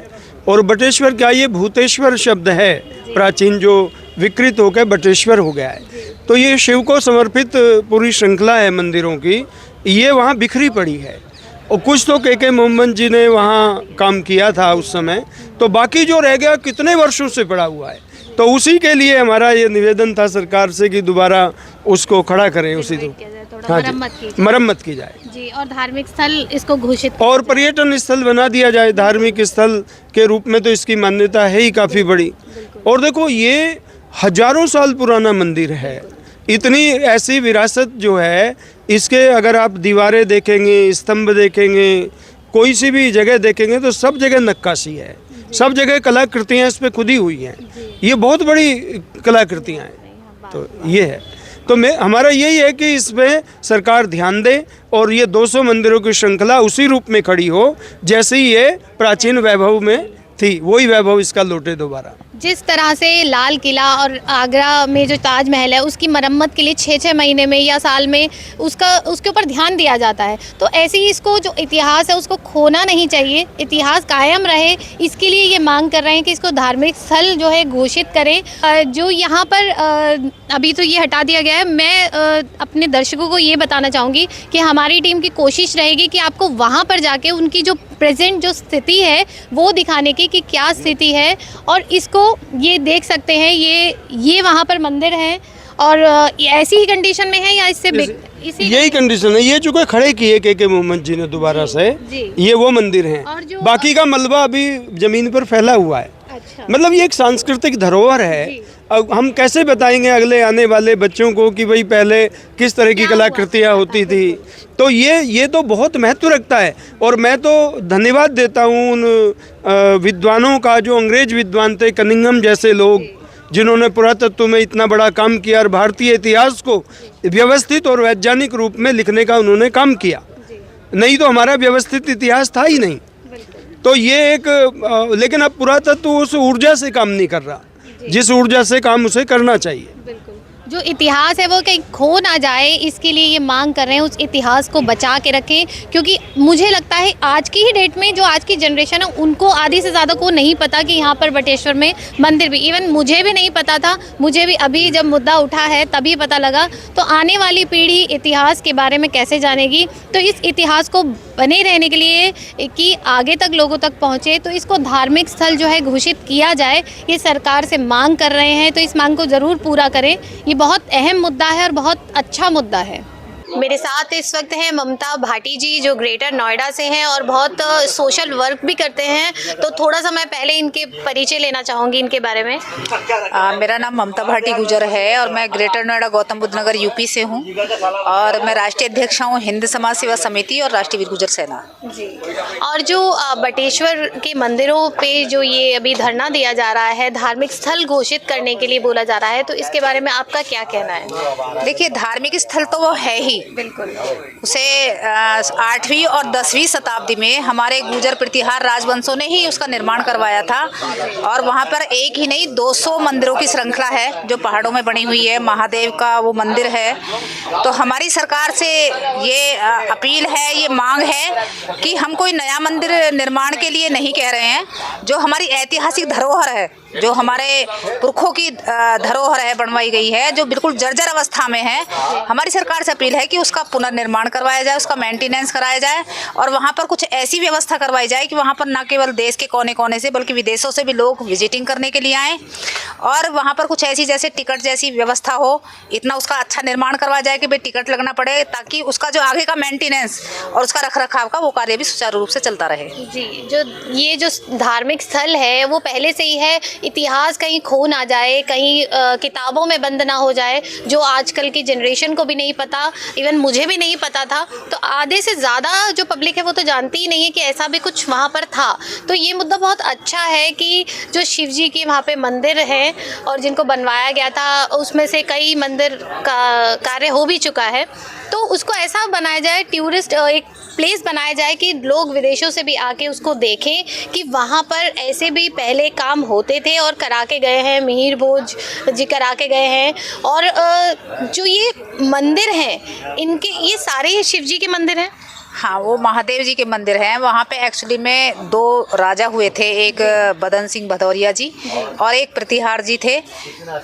और बटेश्वर क्या, ये भूतेश्वर शब्द है प्राचीन, जो विकृत होकर बटेश्वर हो गया है। तो ये शिव को समर्पित पूरी श्रृंखला है मंदिरों की, ये वहाँ बिखरी पड़ी है। और कुछ तो के मोहम्मद जी ने वहाँ काम किया था उस समय, तो बाकी जो रह गया कितने वर्षों से पड़ा हुआ है। तो उसी के लिए हमारा ये निवेदन था सरकार से कि दोबारा उसको खड़ा करें, उसी तो मरम्मत की जाए जी, और धार्मिक स्थल इसको घोषित, और पर्यटन स्थल बना दिया जाए। धार्मिक स्थल के रूप में तो इसकी मान्यता है ही काफ़ी बड़ी। और देखो, ये हजारों साल पुराना मंदिर है, इतनी ऐसी विरासत जो है, इसके अगर आप दीवारें देखेंगे, स्तंभ देखेंगे, कोई सी भी जगह देखेंगे तो सब जगह नक्काशी है, सब जगह कलाकृतियाँ इस पर खुदी हुई हैं। ये बहुत बड़ी कलाकृतियाँ हैं। तो ये है, तो हमारा यही है कि इस पर सरकार ध्यान दे और ये 200 मंदिरों की श्रृंखला उसी रूप में खड़ी हो जैसे ही ये प्राचीन वैभव में थी, वही वैभव इसका लौटे दोबारा। जिस तरह से लाल किला और आगरा में जो ताजमहल है उसकी मरम्मत के लिए 6-6 महीने में या साल में उसके ऊपर ध्यान दिया जाता है, तो ऐसे ही इसको जो इतिहास है उसको खोना नहीं चाहिए, इतिहास कायम रहे, इसके लिए ये मांग कर रहे हैं कि इसको धार्मिक स्थल जो है घोषित करें। जो यहाँ पर अभी तो ये हटा दिया गया है। मैं अपने दर्शकों को ये बताना चाहूँगी कि हमारी टीम की कोशिश रहेगी कि आपको वहाँ पर जाके उनकी जो प्रेजेंट जो स्थिति है वो दिखाने की कि क्या स्थिति है, और इसको ये देख सकते हैं, ये वहाँ पर मंदिर है और ऐसी ही कंडीशन में है या इससे यही कंडीशन है। ये चूँकि खड़े किए के मोहम्मद जी ने दोबारा से, ये वो मंदिर हैं, बाकी का मलबा अभी जमीन पर फैला हुआ है। अच्छा। मतलब ये एक सांस्कृतिक धरोहर है। अब हम कैसे बताएंगे अगले आने वाले बच्चों को कि भाई पहले किस तरह की कलाकृतियाँ होती थी। तो ये तो बहुत महत्व रखता है। और मैं तो धन्यवाद देता हूँ उन विद्वानों का जो अंग्रेज विद्वान थे, कनिंघम जैसे लोग, जिन्होंने पुरातत्व में इतना बड़ा काम किया और भारतीय इतिहास को व्यवस्थित और वैज्ञानिक रूप में लिखने का उन्होंने काम किया। नहीं तो हमारा व्यवस्थित इतिहास था ही नहीं। तो ये एक लेकिन अब पुरातत्व उस ऊर्जा से काम नहीं कर रहा जिस ऊर्जा से काम उसे करना चाहिए। जो इतिहास है वो कहीं खो ना जाए, इसके लिए ये मांग कर रहे हैं उस इतिहास को बचा के रखें, क्योंकि मुझे लगता है आज की ही डेट में जो आज की जनरेशन है उनको आधी से ज़्यादा को नहीं पता कि यहाँ पर बटेश्वर में मंदिर भी, इवन मुझे भी नहीं पता था, मुझे भी अभी जब मुद्दा उठा है तभी पता लगा। तो आने वाली पीढ़ी इतिहास के बारे में कैसे जानेगी? तो इस इतिहास को बने रहने के लिए कि आगे तक लोगों तक पहुँचे, तो इसको धार्मिक स्थल जो है घोषित किया जाए, ये सरकार से मांग कर रहे हैं। तो इस मांग को ज़रूर पूरा करें, ये बहुत अहम मुद्दा है और बहुत अच्छा मुद्दा है। मेरे साथ इस वक्त हैं ममता भाटी जी, जो ग्रेटर नोएडा से हैं और बहुत सोशल वर्क भी करते हैं। तो थोड़ा सा मैं पहले इनके परिचय लेना चाहूँगी इनके बारे में। मेरा नाम ममता भाटी गुजर है और मैं ग्रेटर नोएडा गौतम बुद्ध नगर यूपी से हूँ और मैं राष्ट्रीय अध्यक्ष हूँ हिंद समाज सेवा समिति और राष्ट्रीय वीर गुजर सेना जी। और जो बटेश्वर के मंदिरों पे जो ये अभी धरना दिया जा रहा है, धार्मिक स्थल घोषित करने के लिए बोला जा रहा है, तो इसके बारे में आपका क्या कहना है? देखिए, धार्मिक स्थल तो वो है ही, बिल्कुल। उसे 8वीं और 10वीं शताब्दी में हमारे गुर्जर प्रतिहार राजवंशों ने ही उसका निर्माण करवाया था और वहाँ पर एक ही नहीं 200 मंदिरों की श्रृंखला है जो पहाड़ों में बनी हुई है। महादेव का वो मंदिर है। तो हमारी सरकार से ये अपील है, ये मांग है कि हम कोई नया मंदिर निर्माण के लिए नहीं कह रहे हैं। जो हमारी ऐतिहासिक धरोहर है, जो हमारे पुरखों की धरोहर है, बनवाई गई है, जो बिल्कुल जर्जर अवस्था में है, हमारी सरकार से अपील है कि उसका पुनर्निर्माण करवाया जाए, उसका मेंटेनेंस कराया जाए और वहाँ पर कुछ ऐसी व्यवस्था करवाई जाए कि वहाँ पर न केवल देश के कोने कोने से बल्कि विदेशों से भी लोग विजिटिंग करने के लिए आएँ और वहाँ पर कुछ ऐसी जैसे टिकट जैसी व्यवस्था हो। इतना उसका अच्छा निर्माण करवाया जाए कि भाई टिकट लगना पड़े, ताकि उसका जो आगे का मेंटेनेंस और उसका रखरखाव का वो कार्य भी सुचारू रूप से चलता रहे। जी, जो धार्मिक स्थल है वो पहले से ही है, इतिहास कहीं खो ना जाए, कहीं किताबों में बंद ना हो जाए, जो आजकल की जनरेशन को भी नहीं पता, इवन मुझे भी नहीं पता था। तो आधे से ज़्यादा जो पब्लिक है वो तो जानती ही नहीं है कि ऐसा भी कुछ वहाँ पर था। तो ये मुद्दा बहुत अच्छा है कि जो शिव जी के वहाँ पे मंदिर हैं और जिनको बनवाया गया था, उसमें से कई मंदिर का कार्य हो भी चुका है, तो उसको ऐसा बनाया जाए, टूरिस्ट एक प्लेस बनाया जाए कि लोग विदेशों से भी आके उसको देखें कि वहाँ पर ऐसे भी पहले काम होते थे और करा के गए हैं, मिहिर भोज जी करा के गए हैं। और जो ये मंदिर हैं, इनके ये सारे शिव जी के मंदिर हैं। हाँ, वो महादेव जी के मंदिर हैं। वहाँ पे एक्चुअली में 2 राजा हुए थे, एक बदन सिंह भदौरिया जी और एक प्रतिहार जी थे।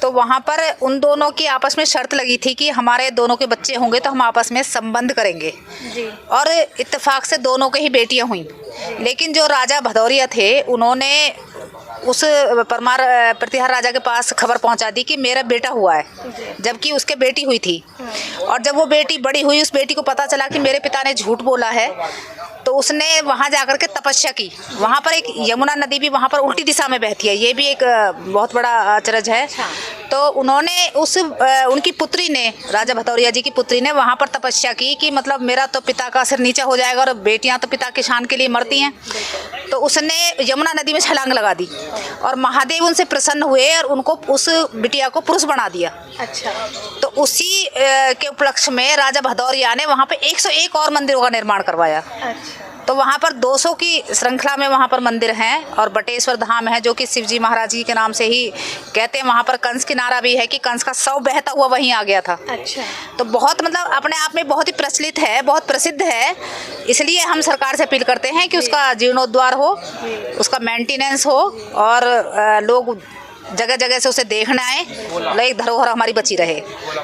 तो वहाँ पर उन दोनों की आपस में शर्त लगी थी कि हमारे दोनों के बच्चे होंगे तो हम आपस में संबंध करेंगे जी। और इत्तेफाक से दोनों के ही बेटियाँ हुई। लेकिन जो राजा भदौरिया थे, उन्होंने उस परमार प्रतिहार राजा के पास खबर पहुंचा दी कि मेरा बेटा हुआ है, जबकि उसके बेटी हुई थी। और जब वो बेटी बड़ी हुई, उस बेटी को पता चला कि मेरे पिता ने झूठ बोला है, तो उसने वहाँ जाकर के तपस्या की। वहाँ पर एक यमुना नदी भी वहाँ पर उल्टी दिशा में बहती है, ये भी एक बहुत बड़ा अचरज है। तो उन्होंने उनकी पुत्री ने, राजा भदौरिया जी की पुत्री ने वहाँ पर तपस्या की कि मतलब मेरा तो पिता का सिर नीचा हो जाएगा और बेटियाँ तो पिता के शान के लिए मरती हैं। तो उसने यमुना नदी में छलांग लगा दी और महादेव उनसे प्रसन्न हुए और उनको उस बिटिया को पुरुष बना दिया। अच्छा। तो उसी के उपलक्ष्य में राजा भदौरिया ने वहाँ पे 101 और मंदिरों का निर्माण करवाया। अच्छा। तो वहाँ पर 200 की श्रृंखला में वहाँ पर मंदिर हैं और बटेश्वर धाम है जो कि शिवजी महाराज जी के नाम से ही कहते हैं। वहाँ पर कंस की नारा भी है कि कंस का शव बहता हुआ वहीं आ गया था। अच्छा। तो बहुत मतलब अपने आप में बहुत ही प्रचलित है, बहुत प्रसिद्ध है। इसलिए हम सरकार से अपील करते हैं कि उसका जीर्णोद्धार हो, उसका मेंटेनेंस हो और लोग जगह जगह से उसे देखना है, एक धरोहर हमारी बची रहे।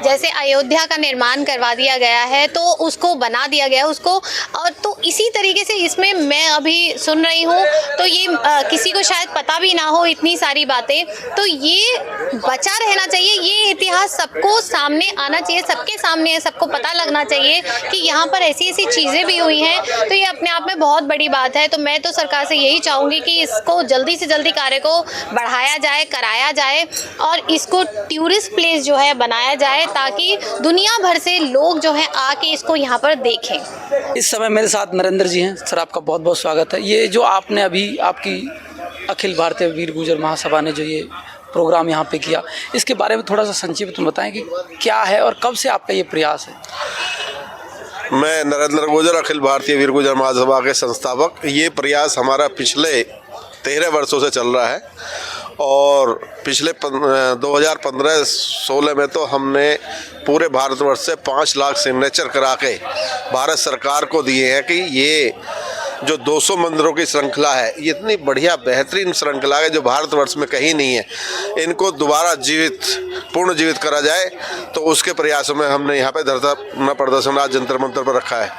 जैसे अयोध्या का निर्माण करवा दिया गया है तो उसको बना दिया गया उसको, और तो इसी तरीके से इसमें मैं अभी सुन रही हूँ तो ये किसी को शायद पता भी ना हो इतनी सारी बातें, तो ये बचा रहना चाहिए। ये इतिहास सबको सामने आना चाहिए, सबके सामने सबको पता लगना चाहिए कि यहाँ पर ऐसी ऐसी चीज़ें भी हुई हैं। तो ये अपने आप में बहुत बड़ी बात है। तो मैं तो सरकार से यही चाहूँगी कि इसको जल्दी से जल्दी कार्य को बढ़ाया जाए, कराया जाए और इसको टूरिस्ट प्लेस जो है बनाया जाए, ताकि दुनिया भर से लोग जो है आके इसको यहाँ पर देखें। इस समय मेरे साथ नरेंद्र जी हैं। सर, आपका बहुत बहुत स्वागत है। ये जो आपने अभी आपकी अखिल भारतीय वीर गुर्जर महासभा ने जो ये प्रोग्राम यहाँ पे किया, इसके बारे में थोड़ा सा संक्षिप्त में बताएं कि क्या है और कब से आपका ये प्रयास है। मैं नरेंद्र गुर्जर, अखिल भारतीय वीर गुर्जर महासभा के संस्थापक। ये प्रयास हमारा पिछले 13 वर्षों से चल रहा है और पिछले 2015-16 में तो हमने पूरे भारतवर्ष से 5 लाख सिग्नेचर करा के भारत सरकार को दिए हैं कि ये जो 200 मंदिरों की श्रृंखला है, ये इतनी बढ़िया बेहतरीन श्रृंखला है जो भारतवर्ष में कहीं नहीं है, इनको दोबारा पूर्ण जीवित करा जाए। तो उसके प्रयासों में हमने यहाँ पे धरना प्रदर्शन आज जंतर मंतर पर रखा है।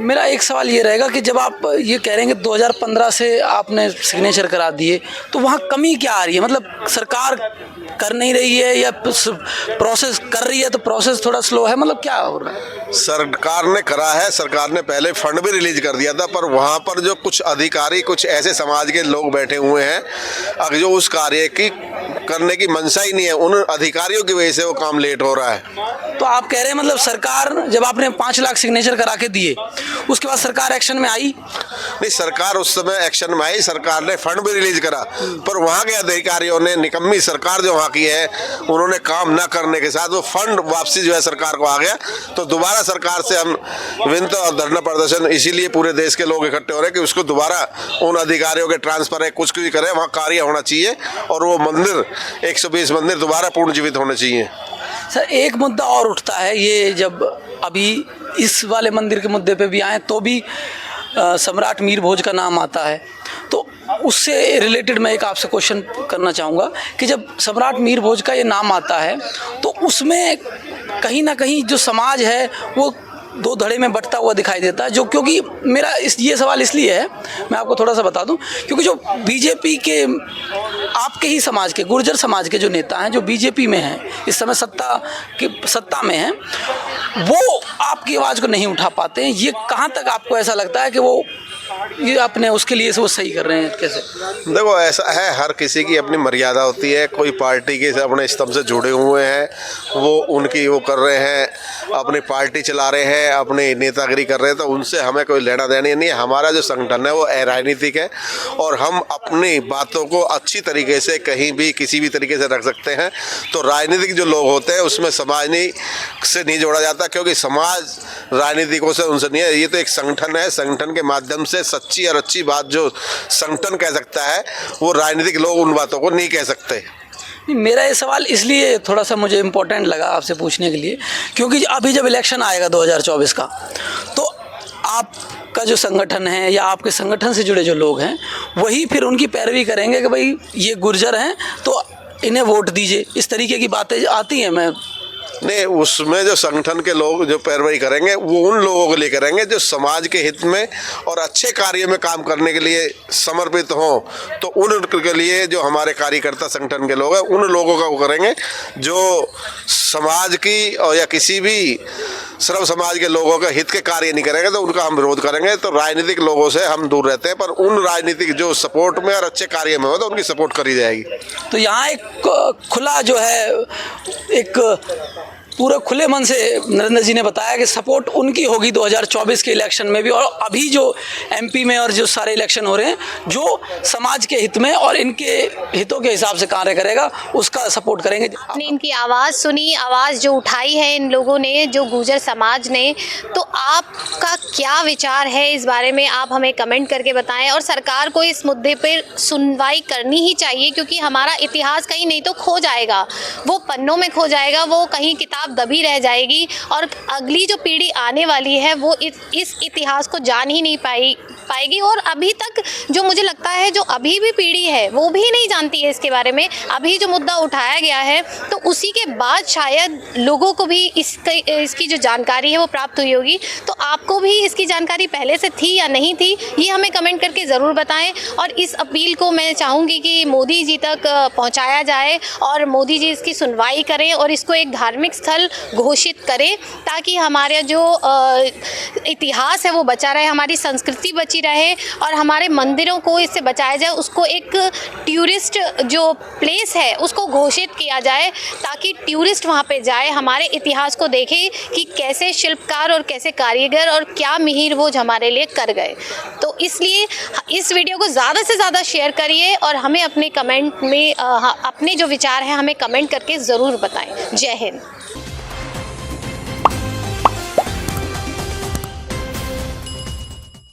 मेरा एक सवाल ये रहेगा कि जब आप ये कह रहे हैं कि 2015 से आपने सिग्नेचर करा दिए, तो वहाँ कमी क्या आ रही है? मतलब सरकार कर नहीं रही है या प्रोसेस कर रही है तो प्रोसेस थोड़ा स्लो है, मतलब क्या हो रहा है? सरकार ने करा है, सरकार ने पहले फंड भी रिलीज कर दिया था, पर वहाँ पर जो कुछ अधिकारी, कुछ ऐसे समाज के लोग बैठे हुए हैं अगर जो उस कार्य की करने की मंशा ही नहीं है, उन अधिकारियों की वजह से वो काम लेट हो रहा है। तो आप कह रहे हैं मतलब सरकार, जब आपने 5 लाख सिग्नेचर करा के दिए उसके बाद सरकार एक्शन में आई? नहीं, सरकार उस समय एक्शन में आई, सरकार ने फंड भी रिलीज करा, पर वहाँ के अधिकारियों ने, निकम्मी सरकार जो वहाँ की है, उन्होंने काम न करने के साथ वो फंड वापसी जो है सरकार को आ गया। तो दोबारा सरकार से हम विनती और धरना प्रदर्शन इसीलिए पूरे देश के लोग इकट्ठे हो रहे हैं कि उसको दोबारा उन अधिकारियों के ट्रांसफर है, कुछ भी करे, वहाँ कार्य होना चाहिए और वो मंदिर 120 मंदिर दोबारा पुनर्जीवित होने चाहिए। सर, एक मुद्दा और उठता है, ये जब अभी इस वाले मंदिर के मुद्दे पे भी आए तो भी सम्राट मीर भोज का नाम आता है, तो उससे रिलेटेड मैं एक आपसे क्वेश्चन करना चाहूँगा कि जब सम्राट मीर भोज का ये नाम आता है तो उसमें कहीं ना कहीं जो समाज है वो 2 धड़े में बंटता हुआ दिखाई देता है। जो क्योंकि मेरा ये सवाल इसलिए है, मैं आपको थोड़ा सा बता दूं, क्योंकि जो बीजेपी के आपके ही समाज के, गुर्जर समाज के जो नेता हैं जो बीजेपी में हैं, इस समय सत्ता में हैं, वो आपकी आवाज़ को नहीं उठा पाते हैं। ये कहाँ तक आपको ऐसा लगता है कि वो ये अपने उसके लिए से वो सही कर रहे हैं? कैसे? देखो, ऐसा है, हर किसी की अपनी मर्यादा होती है। कोई पार्टी के अपने स्तंभ से जुड़े हुए हैं, वो उनकी वो कर रहे हैं, अपनी पार्टी चला रहे हैं, अपनी नेतागिरी कर रहे हैं, तो उनसे हमें कोई लेना देना नहीं है। हमारा जो संगठन है वो राजनीतिक है और हम अपनी बातों को अच्छी तरीके से कहीं भी किसी भी तरीके से रख सकते हैं। तो राजनीतिक जो लोग होते हैं उसमें समाज से नहीं जोड़ा जाता, क्योंकि समाज राजनीतिकों से उनसे नहीं है। ये तो एक संगठन है, संगठन के माध्यम से सच्ची और अच्छी बात जो संगठन कह सकता है वो राजनीतिक लोग उन बातों को नहीं कह सकते। मेरा ये सवाल इसलिए थोड़ा सा मुझे इम्पोर्टेंट लगा आपसे पूछने के लिए, क्योंकि अभी जब इलेक्शन आएगा 2024 का, तो आपका जो संगठन है या आपके संगठन से जुड़े जो लोग हैं वही फिर उनकी पैरवी करेंगे कि भाई ये गुर्जर हैं तो इन्हें वोट दीजिए, इस तरीके की बातें आती हैं। मैं नहीं, उसमें जो संगठन के लोग जो पैरवी करेंगे वो उन लोगों के लिए करेंगे जो समाज के हित में और अच्छे कार्य में काम करने के लिए समर्पित हों। तो उनके लिए जो हमारे कार्यकर्ता संगठन के लोग हैं उन लोगों का वो करेंगे जो समाज की और या किसी भी सर्व समाज के लोगों के हित के कार्य नहीं करेंगे, तो उनका हम विरोध करेंगे। तो राजनीतिक लोगों से हम दूर रहते हैं, पर उन राजनीतिक जो सपोर्ट में और अच्छे कार्य में हो तो उनकी सपोर्ट करी जाएगी। तो यहाँ एक खुला जो है, एक पूरे खुले मन से नरेंद्र जी ने बताया कि सपोर्ट उनकी होगी 2024 के इलेक्शन में भी, और अभी जो एमपी में और जो सारे इलेक्शन हो रहे हैं जो समाज के हित में और इनके हितों के हिसाब से कार्य करेगा उसका सपोर्ट करेंगे। आपने इनकी आवाज़ सुनी, आवाज़ जो उठाई है इन लोगों ने, जो गुर्जर समाज ने, तो आपका क्या विचार है इस बारे में आप हमें कमेंट करके बताएं। और सरकार को इस मुद्दे पर सुनवाई करनी ही चाहिए, क्योंकि हमारा इतिहास कहीं नहीं तो खो जाएगा, वो पन्नों में खो जाएगा, वो कहीं किताब दबी रह जाएगी और अगली जो पीढ़ी आने वाली है वो इस इतिहास को जान ही नहीं पाएगी। और अभी तक जो मुझे लगता है जो अभी भी पीढ़ी है वो भी नहीं जानती है इसके बारे में। अभी जो मुद्दा उठाया गया है तो उसी के बाद शायद लोगों को भी इसकी जो जानकारी है वो प्राप्त हुई होगी। तो आपको भी इसकी जानकारी पहले से थी या नहीं थी, ये हमें कमेंट करके ज़रूर बताएं। और इस अपील को मैं चाहूँगी कि मोदी जी तक पहुँचाया जाए और मोदी जी इसकी सुनवाई करें और इसको एक धार्मिक स्थल घोषित करें, ताकि हमारा जो इतिहास है वो बचा रहे, हमारी संस्कृति बची रहे और हमारे मंदिरों को इससे बचाया जाए। उसको एक टूरिस्ट जो प्लेस है उसको घोषित किया जाए, ताकि टूरिस्ट वहाँ पे जाए, हमारे इतिहास को देखे कि कैसे शिल्पकार और कैसे कारीगर और क्या मिहिर वो हमारे लिए कर गए। तो इसलिए इस वीडियो को ज़्यादा से ज़्यादा शेयर करिए और हमें अपने कमेंट में अपने जो विचार हैं हमें कमेंट करके ज़रूर बताएं। जय हिंद।